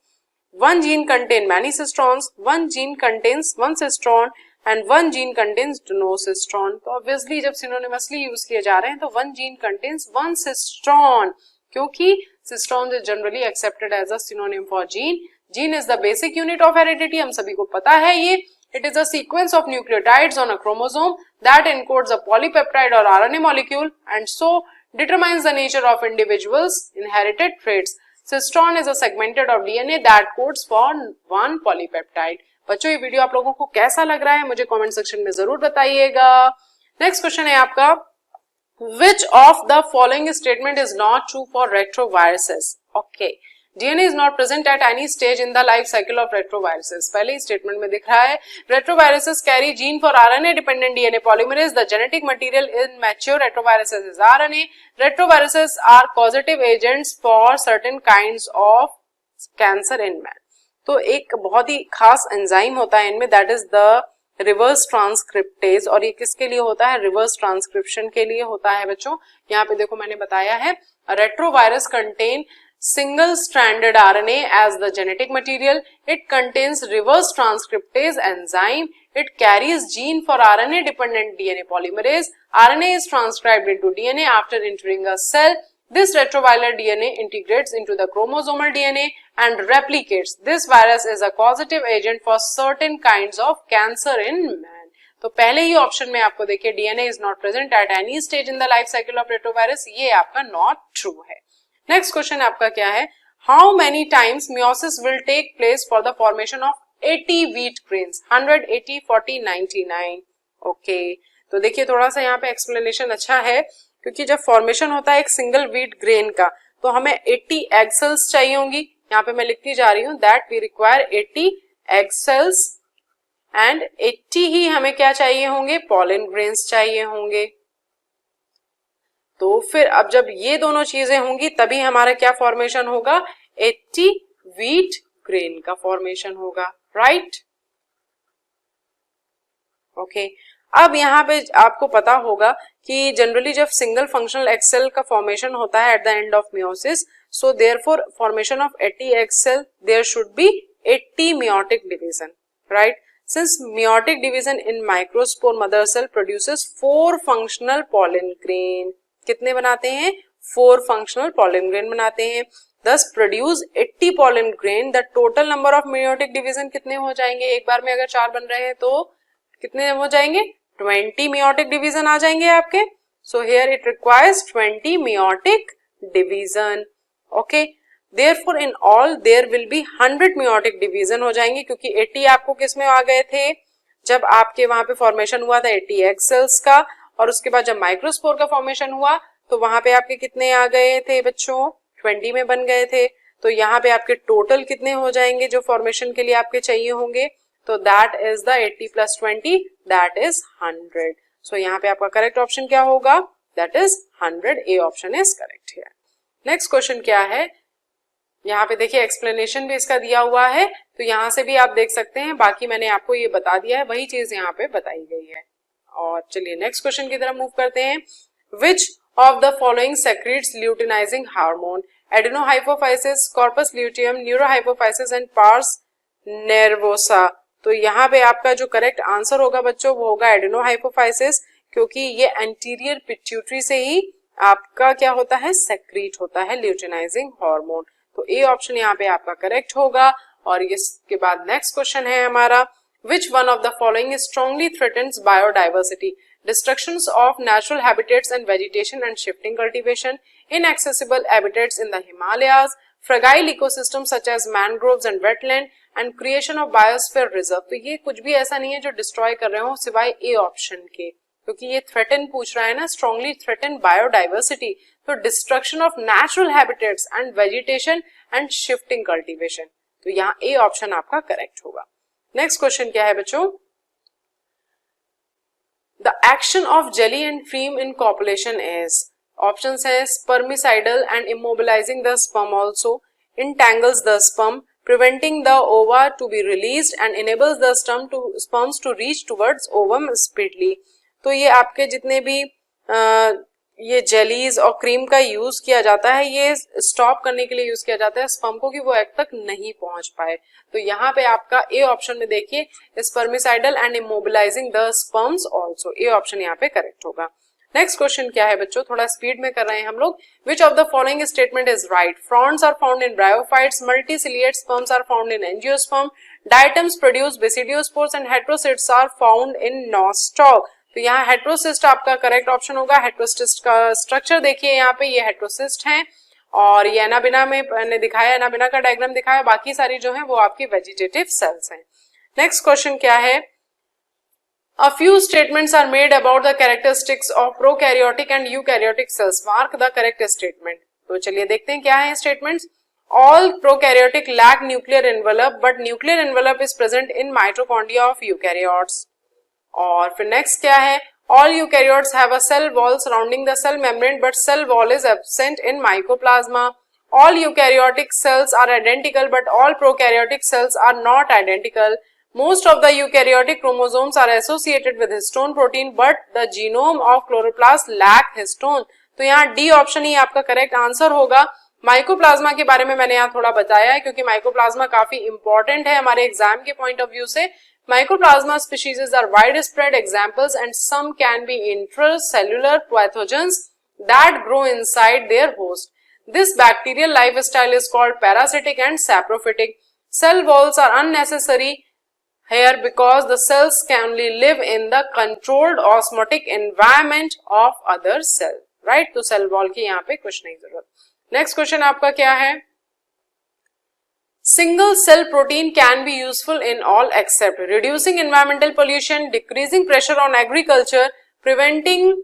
one gene contains many cistrons, one gene contains one cistron and one gene contains no cistron. तो obviously जब synonymously use किए जा रहे हैं तो one gene contains one cistron, क्योंकि cistron is generally accepted as a synonym for gene. Gene is the basic unit of heredity, हम सभी को पता है ये. It is a sequence of nucleotides on a chromosome that encodes a polypeptide or RNA molecule and so determines the nature of individual's inherited traits. Cistron is a segmented of DNA that codes for one polypeptide. बच्चों ये video आप लोगों को कैसा लग रहा है मुझे कमेंट सेक्शन में जरूर बताइएगा। नेक्स्ट क्वेश्चन है आपका, which of the following statement is not true for retroviruses? Okay, DNA is not present at any stage in the life cycle of retroviruses. पहले ही स्टेटमेंट में दिख रहा है retroviruses carry gene for RNA dependent DNA polymerase. The genetic material in mature retroviruses is RNA. Retroviruses are causative agents for certain kinds of cancer in man. तो एक बहुत ही खास enzyme होता है इनमें, that is the reverse transcriptase, और ये किसके लिए होता है? रिवर्स ट्रांसक्रिप्शन के लिए होता है बच्चों। यहाँ पे देखो मैंने बताया है retrovirus contain single stranded RNA as the genetic material. It contains reverse transcriptase enzyme. It carries gene for RNA dependent DNA polymerase. RNA is transcribed into DNA after entering a cell. This retroviral DNA integrates into the chromosomal DNA and replicates. This virus is a causative agent for certain kinds of cancer in man. तो पहले ही option में आपको देखिए DNA is not present at any stage in the life cycle of retrovirus, ये आपका not true है। Next question आपका क्या है? How many times meiosis will take place for the formation of 80 wheat grains, 100, 80, 40, 99। Okay, तो देखिए थोड़ा सा यहाँ पे एक्सप्लेनेशन अच्छा है, क्योंकि जब फॉर्मेशन होता है एक सिंगल व्हीट ग्रेन का तो हमें 80 एग सेल्स चाहिए होंगी। यहाँ पे मैं लिखती जा रही हूँ that we require 80 egg cells and 80 ही हमें क्या चाहिए होंगे, पॉलन ग्रेन्स चाहिए होंगे। तो फिर अब जब ये दोनों चीजें होंगी तभी हमारा क्या फॉर्मेशन होगा, 80 व्हीट ग्रेन का फॉर्मेशन होगा, राइट। ओके, अब यहाँ पे आपको पता होगा कि जनरली जब सिंगल फंक्शनल एग सेल का फॉर्मेशन होता है at the end of meiosis, so therefore formation of 80 egg cell there should be 80 meiotic division, right? Since meiotic division in microspore mother cell produces 4 functional pollen grain, कितने बनाते हैं, 4 functional pollen grain बनाते हैं, thus produce 80 pollen grain। the total number of meiotic division कितने हो जाएंगे, एक बार में अगर 4 बन रहे हैं तो कितने हो जाएंगे, 20 meiotic division आ जाएंगे आपके। so here it requires 20 meiotic division, okay। Therefore in all there will be 100 meiotic division हो जाएंगे, क्योंकि 80 आपको किस में आ गए थे, जब आपके वहां पे फॉर्मेशन हुआ था 80 एग सेल्स का, और उसके बाद जब माइक्रोस्पोर का फॉर्मेशन हुआ तो वहां पे आपके कितने आ गए थे बच्चों, 20 में बन गए थे। तो यहाँ पे आपके टोटल कितने हो जाएंगे जो फॉर्मेशन के लिए आपके चाहिए होंगे, तो that is the 80 + 20 that is 100। सो यहाँ पे आपका करेक्ट ऑप्शन क्या होगा, that is 100। A option is correct here. Next question क्या है, यहाँ पे देखिए एक्सप्लेनेशन भी इसका दिया हुआ है, तो यहाँ से भी आप देख सकते हैं, बाकी मैंने आपको ये बता दिया है, वही चीज यहाँ पे बताई गई है। और चलिए नेक्स्ट क्वेश्चन की तरफ मूव करते हैं। Which of the following secretes luteinizing hormone, adenohypophysis, corpus luteum, neurohypophysis and pars nervosa. तो यहाँ पे आपका जो करेक्ट आंसर होगा बच्चों वो होगा एडेनोहाइपोफाइसिस, क्योंकि ये एंटीरियर पिट्यूटरी से ही आपका क्या होता है, सेक्रीट होता है ल्यूटिनाइजिंग हार्मोन। तो ए ऑप्शन यहाँ पे आपका करेक्ट होगा। और इसके बाद नेक्स्ट क्वेश्चन है हमारा, विच one of the following strongly threatens biodiversity, destructions of natural habitats and vegetation and shifting cultivation, inaccessible habitats in the Himalayas, fragile ecosystems such as mangroves and wetland, and creation of biosphere reserve। तो ये कुछ भी ऐसा नहीं है जो destroy कर रहे हो सिवाय ए ऑप्शन के, क्योंकि ये थ्रेटन पूछ रहा है ना, स्ट्रांगली थ्रेटन बायोडाइवर्सिटी, तो destruction of natural habitats and vegetation and shifting cultivation. तो यहाँ ए ऑप्शन आपका करेक्ट होगा। नेक्स्ट क्वेश्चन क्या है बच्चों, the action of jelly and cream in copulation is, options है spermicidal and immobilizing the sperm also, entangles the sperm, preventing the ova to be released and enables the sperms to reach towards ovum speedily। तो ये आपके जितने भी ये jellies और cream का use किया जाता है, ये स्टॉप करने के लिए यूज किया जाता है स्पर्म को कि वो एग तक नहीं पहुंच पाए। तो यहाँ पे आपका ए ऑप्शन में देखिए spermicidal and immobilizing the sperms also, A option यहाँ पे करेक्ट होगा। नेक्स्ट क्वेश्चन क्या है बच्चों, थोड़ा स्पीड में कर रहे हैं हम लोग। Which of the following statement is right, fronds are found in bryophytes, multiciliate sperms are found in angiosperm, diatoms produce basidiospores and heterocysts are found in Nostoc. तो यहाँ हेटेरोसिस्ट आपका करेक्ट ऑप्शन होगा। हेटेरोसिस्ट का structure देखिए, यहाँ पे ये heterocyst हैं और ये एनाबिना में मैंने दिखाया, एनाबिना का डायग्राम दिखाया, बाकी सारी जो है वो आपकी वेजिटेटिव सेल्स हैं। नेक्स्ट क्वेश्चन क्या है, A few statements are made about the characteristics of prokaryotic and eukaryotic cells. Mark the correct statement. तो चलिए देखते हैं क्या है statements. All prokaryotic lack nuclear envelope, but nuclear envelope is present in mitochondria of eukaryotes. और फिर next क्या है, all eukaryotes have a cell wall surrounding the cell membrane, but cell wall is absent in mycoplasma. All eukaryotic cells are identical, but all prokaryotic cells are not identical. Most of the eukaryotic chromosomes are associated with histone protein, but the genome of chloroplast lack histone। तो यहाँ D option ही आपका correct answer होगा। Mycoplasma के बारे में मैंने यहाँ थोड़ा बताया है, क्योंकि माइकोप्लाज्मा काफी इंपॉर्टेंट है हमारे एग्जाम के पॉइंट ऑफ व्यू से। Mycoplasma species are wide spread examples and some can be intracellular pathogens that grow inside their host. This bacterial lifestyle is called parasitic and saprophytic. Cell walls are unnecessary here because the cells can only live in the controlled osmotic environment of other cell, right? तो cell wall की यहाँ पे कुछ नहीं जरूरत। Next question आपका क्या है, Single cell protein can be useful in all except reducing environmental pollution, decreasing pressure on agriculture, preventing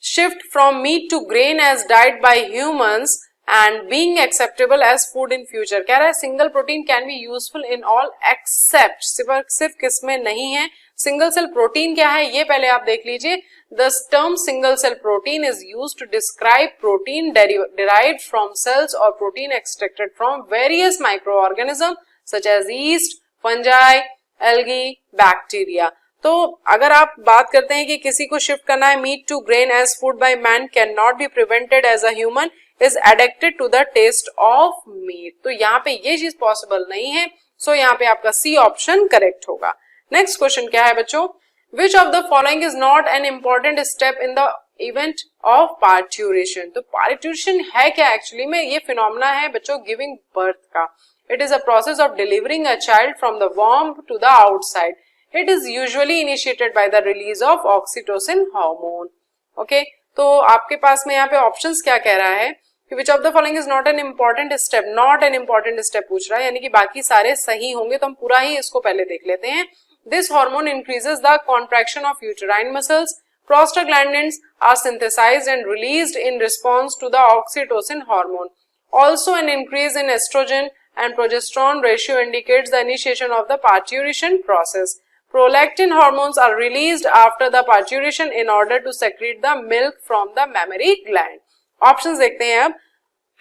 shift from meat to grain as diet by humans and being acceptable as food in future. कह रहा है single protein can be useful in all except, सिर्फ किसमें नहीं है. Single cell protein क्या है ये पहले आप देख लीजिए. The term single cell protein is used to describe protein derived from cells or protein extracted from various microorganisms such as yeast, fungi, algae, bacteria. तो अगर आप बात करते हैं कि किसी को शिफ्ट करना है meat to grain as food by man can not be prevented as a human is addicted to the taste of meat. तो यहाँ पे ये चीज पॉसिबल नहीं है. सो यहाँ पे आपका सी ऑप्शन करेक्ट होगा. नेक्स्ट क्वेश्चन क्या है बच्चों. Which of the following is not an important step in the event of parturition? तो parturition है क्या एक्चुअली में. ये फिनोमेना है बच्चों गिविंग बर्थ का. It is a process of delivering a child from the womb to the outside. It is usually initiated by the release of oxytocin hormone. Okay, तो आपके पास में यहाँ पे ऑप्शंस क्या कह रहा है कि which of the following is not an important step, not an important step पूछ रहा है, यानी कि बाकी सारे सही होंगे. तो हम पूरा ही इसको पहले देख लेते हैं. This hormone increases the contraction of uterine muscles. Prostaglandins are synthesized and released in response to the oxytocin hormone. Also, an increase in estrogen and progesterone ratio indicates the initiation of the parturition process. Prolactin hormones are released after the parturition in order to secrete the milk from the mammary gland. Options देखते हैं अब.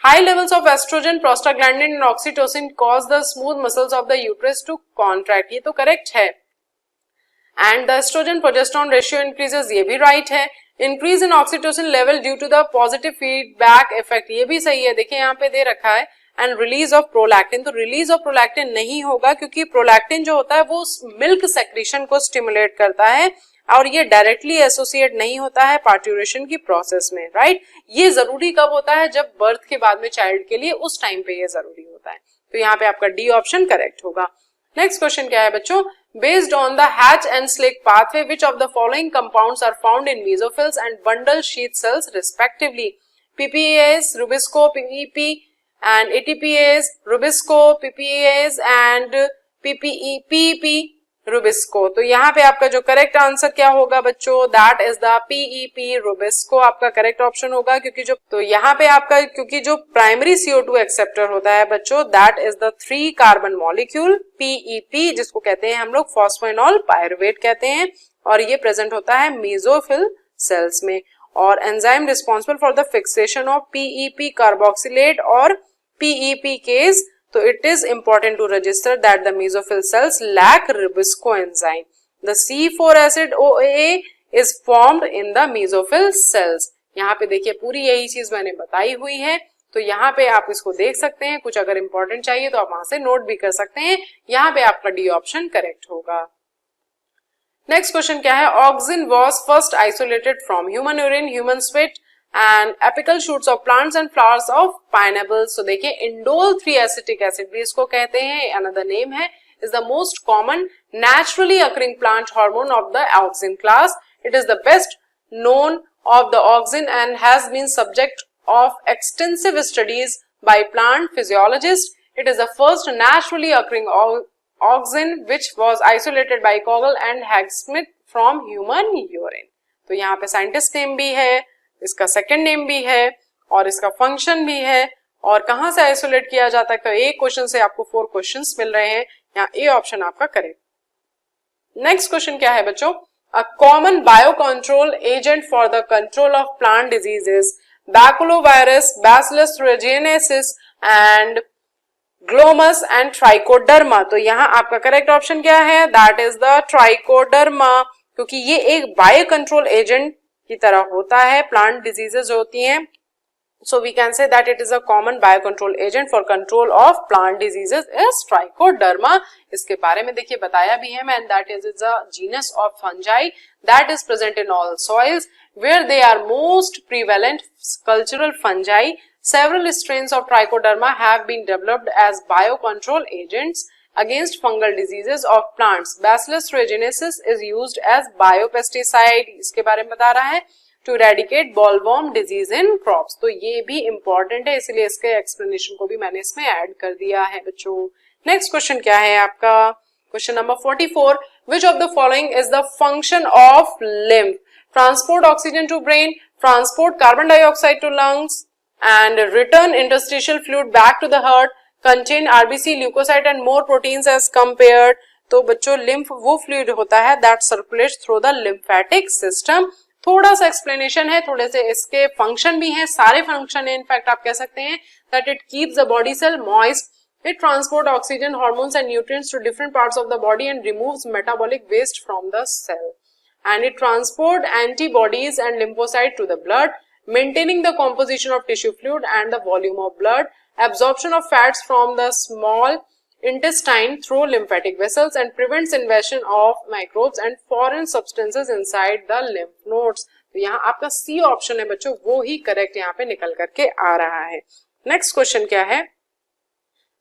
High levels of estrogen, prostaglandin and oxytocin cause the smooth muscles of the uterus to contract. ये तो correct है. And the estrogen progesterone ratio increases, ये भी right है. Increase in oxytocin level due to the positive feedback effect, ये भी सही है. देखिए यहाँ पे दे रखा है. And release of prolactin, तो release of prolactin नहीं होगा क्योंकि prolactin जो होता है वो मिल्क सेक्रीशन को स्टिमुलेट करता है और ये डायरेक्टली एसोसिएट नहीं होता है पार्ट्यूरेशन की प्रोसेस में. राइट, ये जरूरी कब होता है जब बर्थ के बाद में चाइल्ड के लिए, उस टाइम पे ये जरूरी होता है. तो यहाँ पे आपका डी ऑप्शन करेक्ट होगा. नेक्स्ट क्वेश्चन क्या है बच्चों. Based on the Hatch and Slick pathway, which of the following compounds are found in mesophils and bundle sheath cells respectively? PPAs, Rubisco, PEP and ATPase, Rubisco, PPAs and PEP, Rubisco. तो यहाँ पे आपका जो correct answer क्या होगा बच्चों, that is the PEP Rubisco आपका correct option होगा. क्योंकि जो तो यहाँ पे आपका क्योंकि जो प्राइमरी CO2 एक्सेप्टर होता है बच्चों that is the 3 carbon molecule PEP जिसको कहते हैं हम लोग फॉस्फेनॉल पायरुवेट कहते हैं और ये प्रेजेंट होता है मेसोफिल सेल्स में. और enzyme responsible for the fixation of PEP carboxylate और PEP case. So it is important to register that the mesophyll cells lack Rubisco enzyme. The C4 acid OA is formed in the mesophyll cells. यहाँ पे देखिए पूरी यही चीज मैंने बताई हुई है. तो यहाँ पे आप इसको देख सकते हैं. कुछ अगर इंपॉर्टेंट चाहिए तो आप वहां से नोट भी कर सकते हैं. यहाँ पे आपका डी ऑप्शन करेक्ट होगा. नेक्स्ट क्वेश्चन क्या है. Auxin was first isolated from human urine, human sweat and apical shoots of plants and flowers of pineapples. So देखिए indole 3-acetic acid भी इसको कहते हैं, another name है, is the most common naturally occurring plant hormone of the auxin class. It is the best known of the auxin and has been subject of extensive studies by plant physiologists. It is the first naturally occurring auxin which was isolated by Kogel and Hagschmidt from human urine. तो यहाँ पे scientist name भी है, इसका second name भी है और इसका फंक्शन भी है और कहां से आइसोलेट किया जाता है. तो एक क्वेश्चन से आपको 4 क्वेश्चंस मिल रहे हैं. यहाँ ए ऑप्शन आपका करेक्ट. नेक्स्ट क्वेश्चन क्या है बच्चों. अ common bio control agent for the control of plant diseases baculovirus, bacillus thuringiensis and Glomus and trichoderma. तो यहाँ आपका करेक्ट ऑप्शन क्या है, दैट इज द ट्राइकोडर्मा. क्योंकि ये एक बायो कंट्रोल एजेंट की तरह होता है प्लांट डिजीजेस होती हैं. So we can say that it is a common bio control agent for control of plant diseases is Trichoderma. इसके बारे में देखिए बताया भी है मैंने, that is a genus of fungi that is present in all soils where they are most prevalent cultural fungi. Several strains of Trichoderma have been developed as bio control agents against fungal diseases of plants. Bacillus thuringiensis is used as biopesticide. इसके बारे में बता रहा है. To eradicate bollworm disease in crops. तो ये भी important है, इसलिए इसके एक्सप्लेनेशन को भी मैंने इसमें ऐड कर दिया है बच्चों। नेक्स्ट क्वेश्चन क्या है आपका, question number 44, which of the following is the function of lymph? Transport oxygen to brain, transport carbon dioxide to lungs and return interstitial fluid back to the heart, contain RBC, leukocyte and more proteins as compared। तो बच्चों lymph वो fluid होता है that circulates through the lymphatic system। थोड़ा सा explanation है, थोड़े से इसके function भी हैं, सारे function है इनफैक्ट आप कह सकते हैं that it keeps the body cell moist, it transport oxygen, hormones and nutrients to different parts of the body and removes metabolic waste from the cell, and it transport antibodies and lymphocyte to the blood, maintaining the composition of tissue fluid and the volume of blood, absorption of fats from the small intestine through lymphatic vessels and prevents invasion of microbes and foreign substances inside the lymph nodes। तो यहाँ आपका C option है बच्चों, वो ही correct यहाँ पे निकल करके आ रहा है। नेक्स्ट क्वेश्चन क्या है,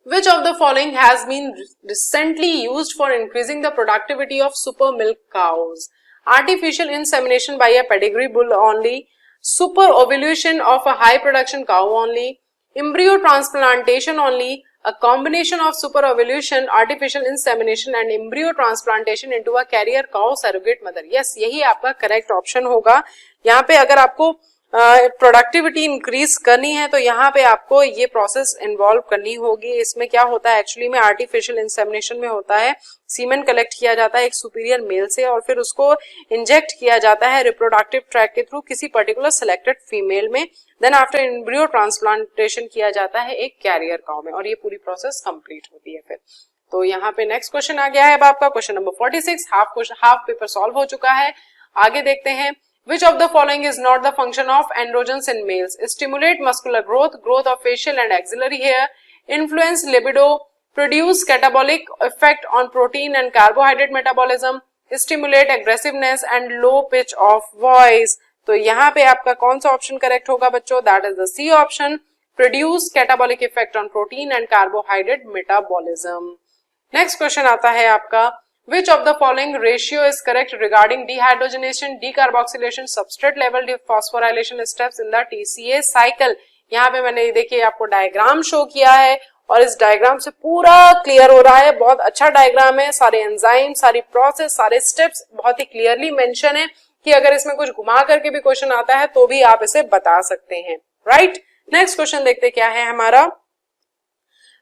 Which of the following has been recently used for increasing the productivity of super milk cows? Artificial insemination by a pedigree bull only, super ovulation of a high production cow only, embryo transplantation only, a combination of super ovulation, artificial insemination and embryo transplantation into a carrier cow surrogate mother। yes, यही आपका correct option होगा। यहाँ पे अगर आपको productivity increase करनी है तो यहाँ पे आपको ये प्रोसेस इन्वॉल्व करनी होगी। इसमें क्या होता है एक्चुअली में, आर्टिफिशियल इंसेमिनेशन में होता है सीमेन कलेक्ट किया जाता है एक सुपीरियर मेल से और फिर उसको इंजेक्ट किया जाता है रिप्रोडक्टिव ट्रैक के थ्रू किसी पर्टिकुलर सिलेक्टेड फीमेल में, देन आफ्टर एम्ब्रियो ट्रांसप्लांटेशन किया जाता है एक कैरियर काउ में और ये पूरी प्रोसेस कंप्लीट होती है फिर। तो यहाँ पे नेक्स्ट क्वेश्चन आ गया है अब आपका question number 46, half paper solve हो चुका है। आगे देखते हैं, Which of the following is not the function of androgens in males? Stimulate muscular growth, growth of facial and axillary hair, influence libido, produce catabolic effect on protein and carbohydrate metabolism, stimulate aggressiveness and low pitch of voice। तो यहाँ पे आपका कौन सा option correct होगा बच्चों? That is the C option, produce catabolic effect on protein and carbohydrate metabolism। Next question आता है आपका, Which of the following ratio is correct regarding dehydrogenation, decarboxylation, substrate level phosphorylation steps in the TCA cycle? यहाँ पे मैंने देखिए आपको diagram show किया है और इस डायग्राम से पूरा क्लियर हो रहा है, बहुत अच्छा डायग्राम है, सारे एंजाइम, सारी प्रोसेस, सारे स्टेप्स बहुत ही क्लियरली मेंशन है कि अगर इसमें कुछ घुमा करके भी क्वेश्चन आता है तो भी आप इसे बता सकते हैं, राइट। नेक्स्ट क्वेश्चन देखते क्या है हमारा,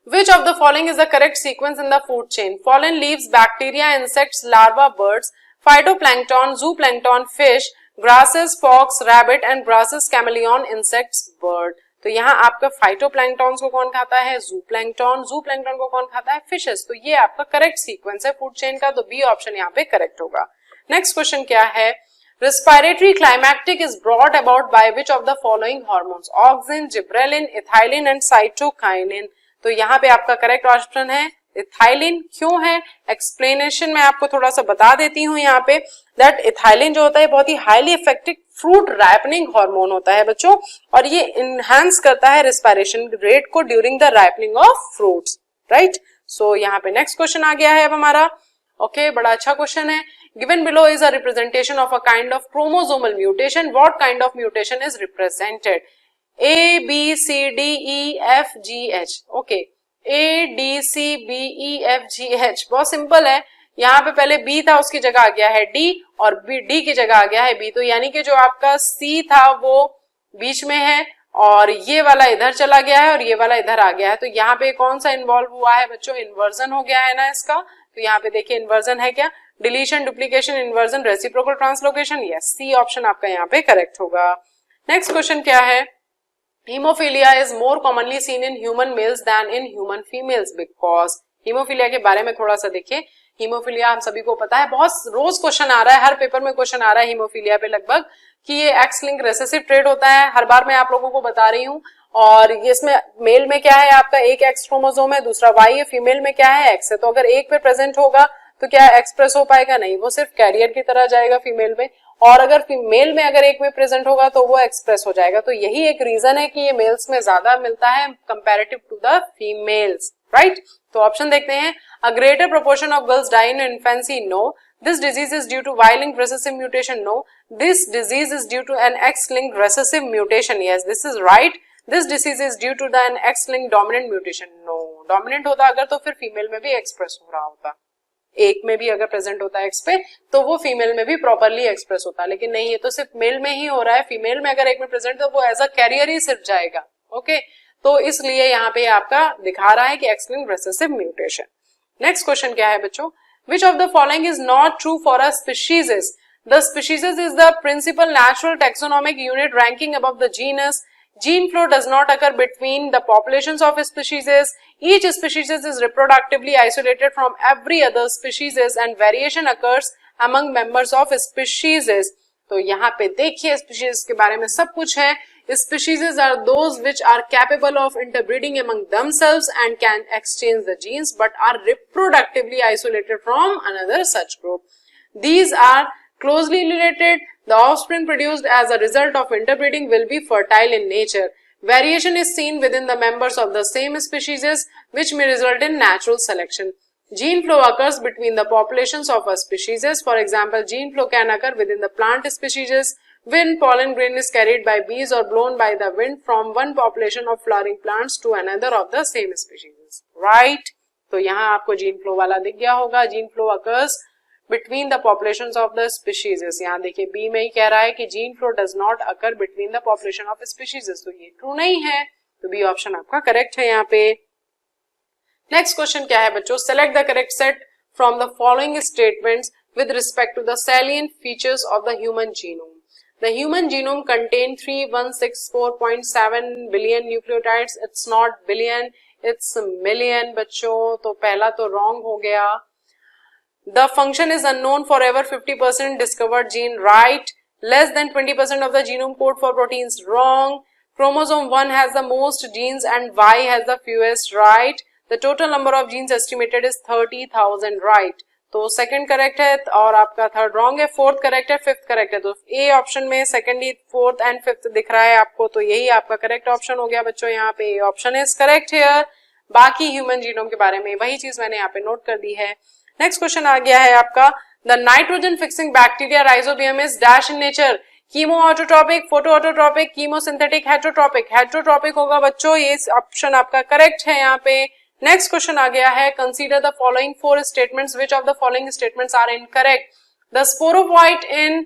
Which of the following is the correct sequence in the food chain? Fallen leaves, bacteria, insects, larvae, birds, phytoplankton, zooplankton, fish, grasses, fox, rabbit and grasses, chameleon, insects, bird। तो यहाँ आपका phytoplanktons को कौन खाता है? जूप्लैंक्टन को कौन खाता है? फिशेस। तो ये आपका करेक्ट सीक्वेंस है फूड चेन का, तो बी ऑप्शन यहाँ पे करेक्ट होगा। नेक्स्ट क्वेश्चन क्या है, Respiratory climactic is brought about by which of the following hormones? Auxin, gibberellin, ethylene and cytokinin। तो यहाँ पे आपका करेक्ट ऑप्शन है इथाइलिन। क्यों है? एक्सप्लेनेशन में आपको थोड़ा सा बता देती हूँ यहाँ पे, दैट इथाइलिन जो होता है बहुत ही highly effective fruit ripening hormone होता है बच्चों, और ये इनहेंस करता है रेस्पिरेशन रेट को during the ripening of fruits, right. So यहाँ पे नेक्स्ट क्वेश्चन आ गया है अब हमारा। ओके, बड़ा अच्छा क्वेश्चन है। Given below is a representation of a kind of chromosomal mutation, what kind of mutation is represented? A, B, C, D, E, F, G, H। Okay, A, D, C, B, E, F, G, H बहुत simple है। यहाँ पे पहले B था, उसकी जगह आ गया है D और D की जगह आ गया है B। तो यानी कि जो आपका C था वो बीच में है और ये वाला इधर चला गया है और ये वाला इधर आ गया है। तो यहाँ पे कौन सा इन्वॉल्व हुआ है बच्चों? इन्वर्जन हो गया है ना इसका। तो यहाँ पे देखिए इन्वर्जन है क्या? Deletion, duplication, inversion, reciprocal translocation. Yes, C option आपका यहाँ पे करेक्ट होगा। नेक्स्ट क्वेश्चन क्या है, Hemophilia is more commonly seen in human males than in human females because। Haemophilia के बारे में थोड़ा सा देखिए। हीमोफीलिया हम सभी को पता है, बहुत रोज क्वेश्चन आ रहा है, हर पेपर में क्वेश्चन आ रहा है हीमोफीलिया पे लगभग, कि ये एक्स लिंक रेसेसिव ट्रेट होता है। हर बार मैं आप लोगों को बता रही हूँ। और इसमें मेल में क्या है आपका एक एक्स क्रोमोसोम है, दूसरा वाई है, फीमेल में क्या है एक्स है। तो अगर एक पे प्रेजेंट होगा तो क्या एक्सप्रेस हो पाएगा? नहीं, वो सिर्फ कैरियर की तरह जाएगा फीमेल में। और अगर फीमेल में अगर एक में प्रेजेंट होगा तो वो एक्सप्रेस हो जाएगा। तो यही एक रीजन है कि ये मेल्स में ज्यादा मिलता है comparative to the females, right. तो ऑप्शन देखते हैं, a greater proportion of girls die in infancy, no, This disease is due to Y-linked recessive mutation. No, this disease is due to an X-linked recessive mutation. Yes, this is right. This disease is due to an X-linked dominant mutation. No, dominant होता अगर तो फिर female में भी express हो रहा होता, एक में भी अगर प्रेजेंट होता है एक्स पे तो वो फीमेल में भी प्रॉपरली एक्सप्रेस होता है, लेकिन नहीं, ये तो सिर्फ मेल में ही हो रहा है. फीमेल में अगर एक में प्रेजेंट तो वो एज अ कैरियर ही सिर्फ जाएगा. ओके, तो इसलिए यहाँ पे आपका दिखा रहा है कि X-linked recessive mutation. Next question क्या है बच्चों? Which of the following is not true for a species? The species is the principal natural taxonomic unit ranking above the genus. Gene flow does not occur between the populations of species. Each species is reproductively isolated from every other species and variation occurs among members of species. तो यहाँ पे देखिए species के बारे में सब कुछ है. Species are those which are capable of interbreeding among themselves and can exchange the genes but are reproductively isolated from another such group. These are closely related. The offspring produced as a result of interbreeding will be fertile in nature. Variation is seen within the members of the same species which may result in natural selection. Gene flow occurs between the populations of a species. For example, gene flow can occur within the plant species when pollen grain is carried by bees or blown by the wind from one population of flowering plants to another of the same species. Right? तो यहाँ आपको gene flow वाला दिख गया होगा. Gene flow occurs between the populations of the species. यहाँ देखिए B में ही कह रहा है कि gene flow does not occur between the population of species. तो ये ट्रू नहीं है, तो बी ऑप्शन आपका करेक्ट है यहाँ पे. नेक्स्ट क्वेश्चन क्या है बच्चों? Select the correct set from the following statements with respect to the salient features of the human genome. The human genome contains 3164.7 billion nucleotides. It's not billion, it's million बच्चों. तो पहला तो wrong हो गया. The function is unknown for ever 50% discovered gene, right. Less than 20% of the genome code for proteins, wrong. Chromosome 1 has the most genes and Y has the fewest, right. The total number of genes estimated is 30,000, right. तो second correct है और आपका third wrong है. Fourth correct है, fifth correct है. तो A option में second, fourth and fifth दिख रहा है आपको, तो यही आपका करेक्ट ऑप्शन हो गया बच्चों. यहाँ पे ए ऑप्शन इज करेक्ट हियर. बाकी ह्यूमन जीनोम के बारे में वही चीज मैंने यहाँ पे नोट कर दी है. नेक्स्ट क्वेश्चन आ गया है आपका. The nitrogen fixing bacteria rhizobium is dash in nature. Chemo autotrophic, photo autotrophic, chemosynthetic, heterotrophic. Heterotrophic होगा बच्चों, ये ऑप्शन आपका करेक्ट है यहाँ पे. नेक्स्ट क्वेश्चन आ गया है. Consider the following four statements. Which of the following statements are incorrect? The sporophyte in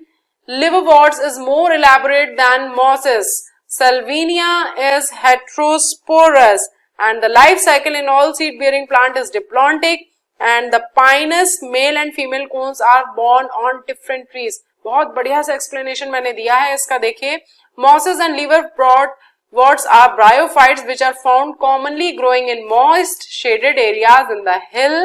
liverworts is more elaborate than mosses. Salvinia is heterosporous and the life cycle in all seed bearing plant is diplontic and the pinus male and female cones are born on different trees. बहुत बढ़िया सा explanation मैंने दिया है इसका. देखिए, mosses and liverworts are bryophytes which are found commonly growing in moist shaded areas in the hill,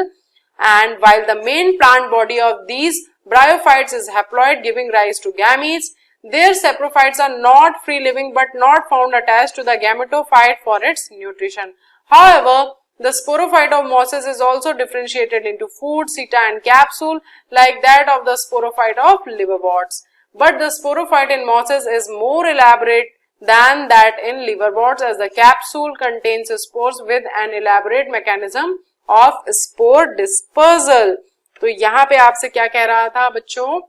and while the main plant body of these bryophytes is haploid giving rise to gametes, their saprophytes are not free living but not found attached to the gametophyte for its nutrition. However, the sporophyte of mosses is also differentiated into food, seta and capsule like that of the sporophyte of liverworts. But the sporophyte in mosses is more elaborate than that in liverworts as the capsule contains spores with an elaborate mechanism of spore dispersal. तो यहाँ पे आपसे क्या कह रहा था बच्चों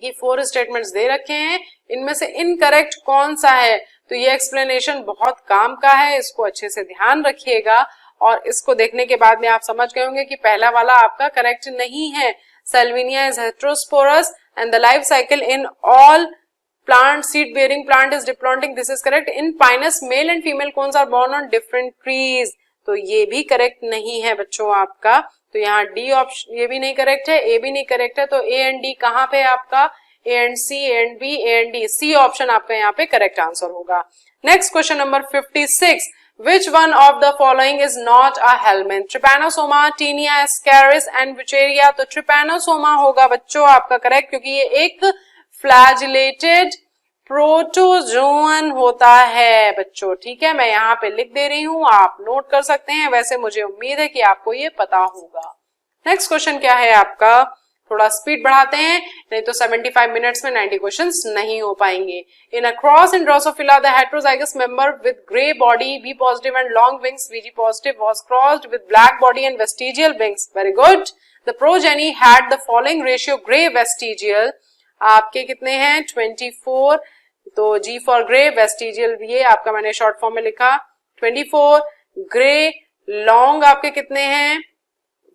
कि फोर स्टेटमेंट्स दे रखे हैं, इनमें से इनकरेक्ट कौन सा है. तो ये एक्सप्लेनेशन बहुत काम का है, इसको अच्छे से ध्यान रखिएगा और इसको देखने के बाद में आप समझ गए होंगे कि पहला वाला आपका करेक्ट नहीं है. Salvinia is heterosporous and the life cycle in all plant seed bearing plant is diplontic. This is correct. In pinus male and female cones are born on different trees. तो ये भी करेक्ट नहीं है बच्चों आपका. तो यहाँ डी ऑप्शन ये भी नहीं करेक्ट है, ए भी नहीं करेक्ट है. तो ए एंड डी कहाँ पे आपका? A and C, A and B, A and D. C option आपका यहाँ पे करेक्ट आंसर होगा. Next question number 56. Which one of the following is not a helminth? Trypanosoma, Taenia, Ascaris and Wucheria. तो Trypanosoma होगा बच्चों आपका correct, क्योंकि ये एक फ्लैजिलेटेड प्रोटोजोन होता है बच्चों. ठीक है, मैं यहाँ पे लिख दे रही हूँ, आप नोट कर सकते हैं. वैसे मुझे उम्मीद है कि आपको ये पता होगा. नेक्स्ट क्वेश्चन क्या है आपका? थोड़ा स्पीड बढ़ाते हैं, नहीं तो 75 मिनट्स में 90 क्वेश्चंस नहीं हो पाएंगे. In a cross in Drosophila the heterozygous member with grey body, B positive and long wings, VG positive, was crossed with black body and vestigial wings. Very good. The progeny had the following ratio grey vestigial, आपके कितने हैं 24, तो G for grey, vestigial ये आपका मैंने short form में लिखा 24, grey long आपके कितने हैं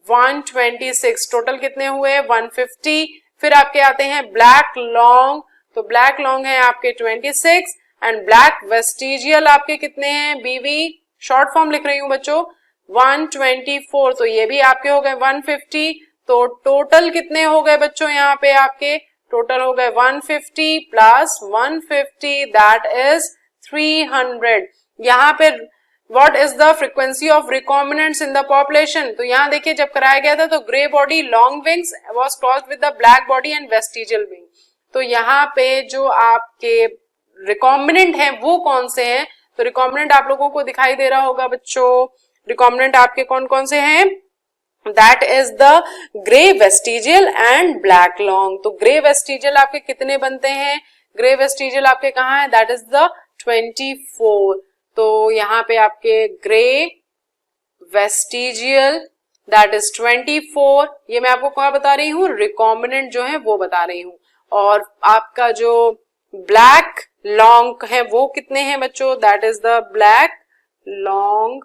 126, टोटल कितने हुए 150। फिर आपके आते हैं ब्लैक लॉन्ग, तो ब्लैक लॉन्ग है आपके 26 एंड ब्लैक वेस्टिजियल आपके कितने हैं BV, शॉर्ट फॉर्म लिख रही हूं बच्चों 124, तो ये भी आपके हो गए 150। तो टोटल कितने हो गए बच्चों यहाँ पे आपके, टोटल हो गए 150 प्लस 150 दैट इज 300। यहाँ पे what is the frequency of recombinants in the population, तो यहाँ देखिए जब कराया गया था तो grey body long wings was crossed with the black body and vestigial wing, तो यहाँ पे जो आपके रिकॉम्बिनेंट हैं वो कौन से हैं, तो रिकॉम्बिनेंट आप लोगों को दिखाई दे रहा होगा बच्चों, रिकॉम्बिनेंट आपके कौन कौन से हैं, that is the grey vestigial and black long. तो ग्रे वेस्टिजियल आपके कितने बनते हैं, ग्रे वेस्टिजियल आपके कहाँ है, दैट इज द 24, तो यहाँ पे आपके ग्रे वेस्टिजियल दैट इज 24, ये मैं आपको क्या बता रही हूँ, रिकॉम्बिनेंट जो है वो बता रही हूँ। और आपका जो ब्लैक लॉन्ग है वो कितने हैं बच्चों, that is the black long,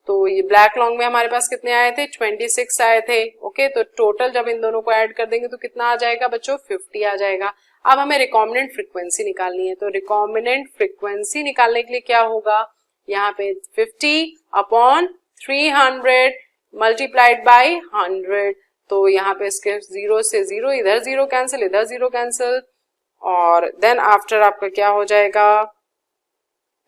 तो ये ब्लैक लॉन्ग में हमारे पास कितने आए थे 26 आए थे। ओके, तो टोटल जब इन दोनों को ऐड कर देंगे तो कितना आ जाएगा बच्चों 50 आ जाएगा। अब हमें रिकॉम्बिनेंट फ्रीक्वेंसी निकालनी है, तो रिकॉम्बिनेंट फ्रीक्वेंसी निकालने के लिए क्या होगा, यहाँ पे 50 अपॉन 300 मल्टीप्लाइड बाई 100, तो यहाँ पे इसके 0 से 0, इधर 0 कैंसिल, इधर 0 कैंसिल, और देन आफ्टर आपका क्या हो जाएगा,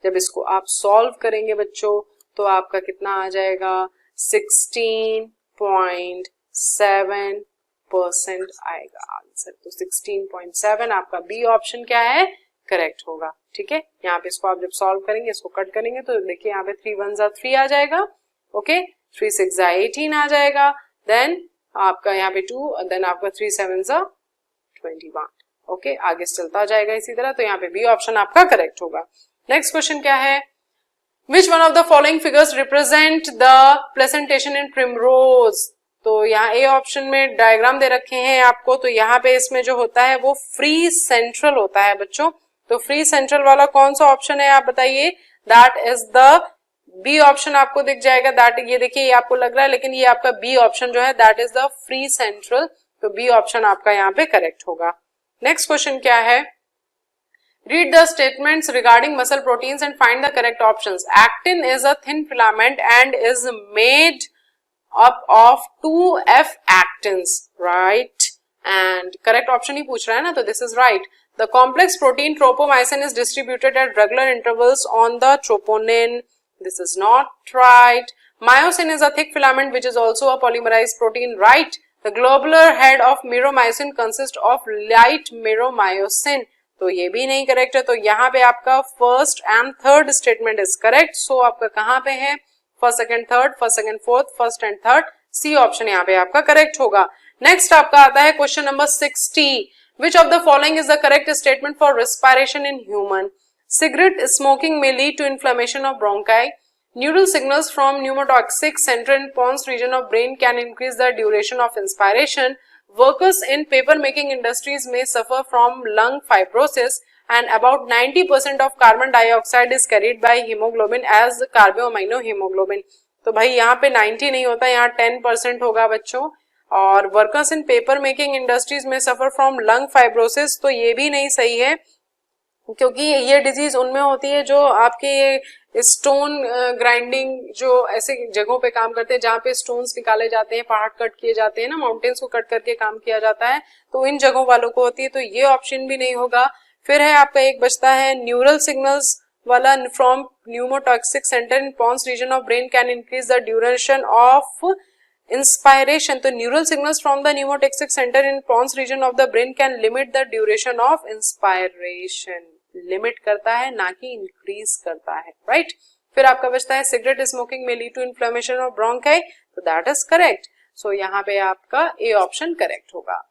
जब इसको आप सॉल्व करेंगे बच्चों तो आपका कितना आ जाएगा 16.7% आएगा आंसर, तो 16.7 आपका बी ऑप्शन क्या है करेक्ट होगा। ठीक है, यहाँ पे इसको आप जब सॉल्व करेंगे, इसको कट करेंगे तो देखिए यहाँ पे 3 1 3 आ जाएगा, ओके 3 6 18 आ जाएगा, देन आपका यहाँ पे 2, देन आपका 3 7 21, ओके आगे चलता जाएगा इसी तरह, तो यहाँ पे बी ऑप्शन आपका करेक्ट होगा। नेक्स्ट क्वेश्चन क्या है, Which one of the following figures represent the placentation in primrose, तो यहाँ ए ऑप्शन में डायग्राम दे रखे हैं आपको, तो यहाँ पे इसमें जो होता है वो फ्री सेंट्रल होता है बच्चों, तो फ्री सेंट्रल वाला कौन सा ऑप्शन है आप बताइए, that is the B option आपको दिख जाएगा, दैट ये देखिए ये आपको लग रहा है लेकिन ये आपका बी ऑप्शन जो है that is the free central, तो बी ऑप्शन आपका यहाँ पे करेक्ट होगा। नेक्स्ट क्वेश्चन क्या है, read the statements regarding muscle proteins and find the correct options. Actin is a thin filament and is made up of 2 F actins, right? And correct option ही पूछ रहा है ना, तो this is right. The complex protein tropomyosin is distributed at regular intervals on the troponin. This is not right. Myosin is a thick filament which is also a polymerized protein, right? The globular head of meromyosin consists of light meromyosin. तो ये भी नहीं correct है, तो यहाँ पे आपका first and third statement is correct, so आपका कहाँ पे है first second third, first second fourth, first and third, C option यहाँ पे आपका करेक्ट होगा। नेक्स्ट आपका आता है question number 60, which of the following is the correct statement for respiration in human, cigarette smoking में lead to inflammation of bronchi, neural signals from pneumotoxic center in pons region of brain can increase the duration of inspiration, workers in paper making industries may suffer from lung fibrosis, and about 90% of carbon dioxide is carried by hemoglobin as carbaminohemoglobin. तो भाई यहाँ पे 90 नहीं होता, यहाँ 10% होगा बच्चों, और workers in paper making industries में सफर फ्रॉम लंग फाइब्रोसिस, तो ये भी नहीं सही है क्योंकि ये डिजीज उनमें होती है जो आपके ये स्टोन ग्राइंडिंग जो ऐसे जगहों पे काम करते हैं जहाँ पे स्टोन्स निकाले जाते हैं, पहाड़ कट किए जाते हैं ना, माउंटेन्स को कट करके काम किया जाता है, तो इन जगहों वालों को होती है, तो ये ऑप्शन भी नहीं होगा। फिर है आपका एक बचता है न्यूरल सिग्नल्स वाला, from pneumotaxic centre in pons region of brain can increase the duration of inspiration, तो neural signals from the pneumotaxic centre in pons region of the brain can limit the duration of inspiration, limit करता है ना कि increase करता है, right. फिर आपका बचता है सिगरेट स्मोकिंग में lead to inflammation of bronchi, तो दैट इज करेक्ट, सो यहाँ पे आपका ए ऑप्शन करेक्ट होगा।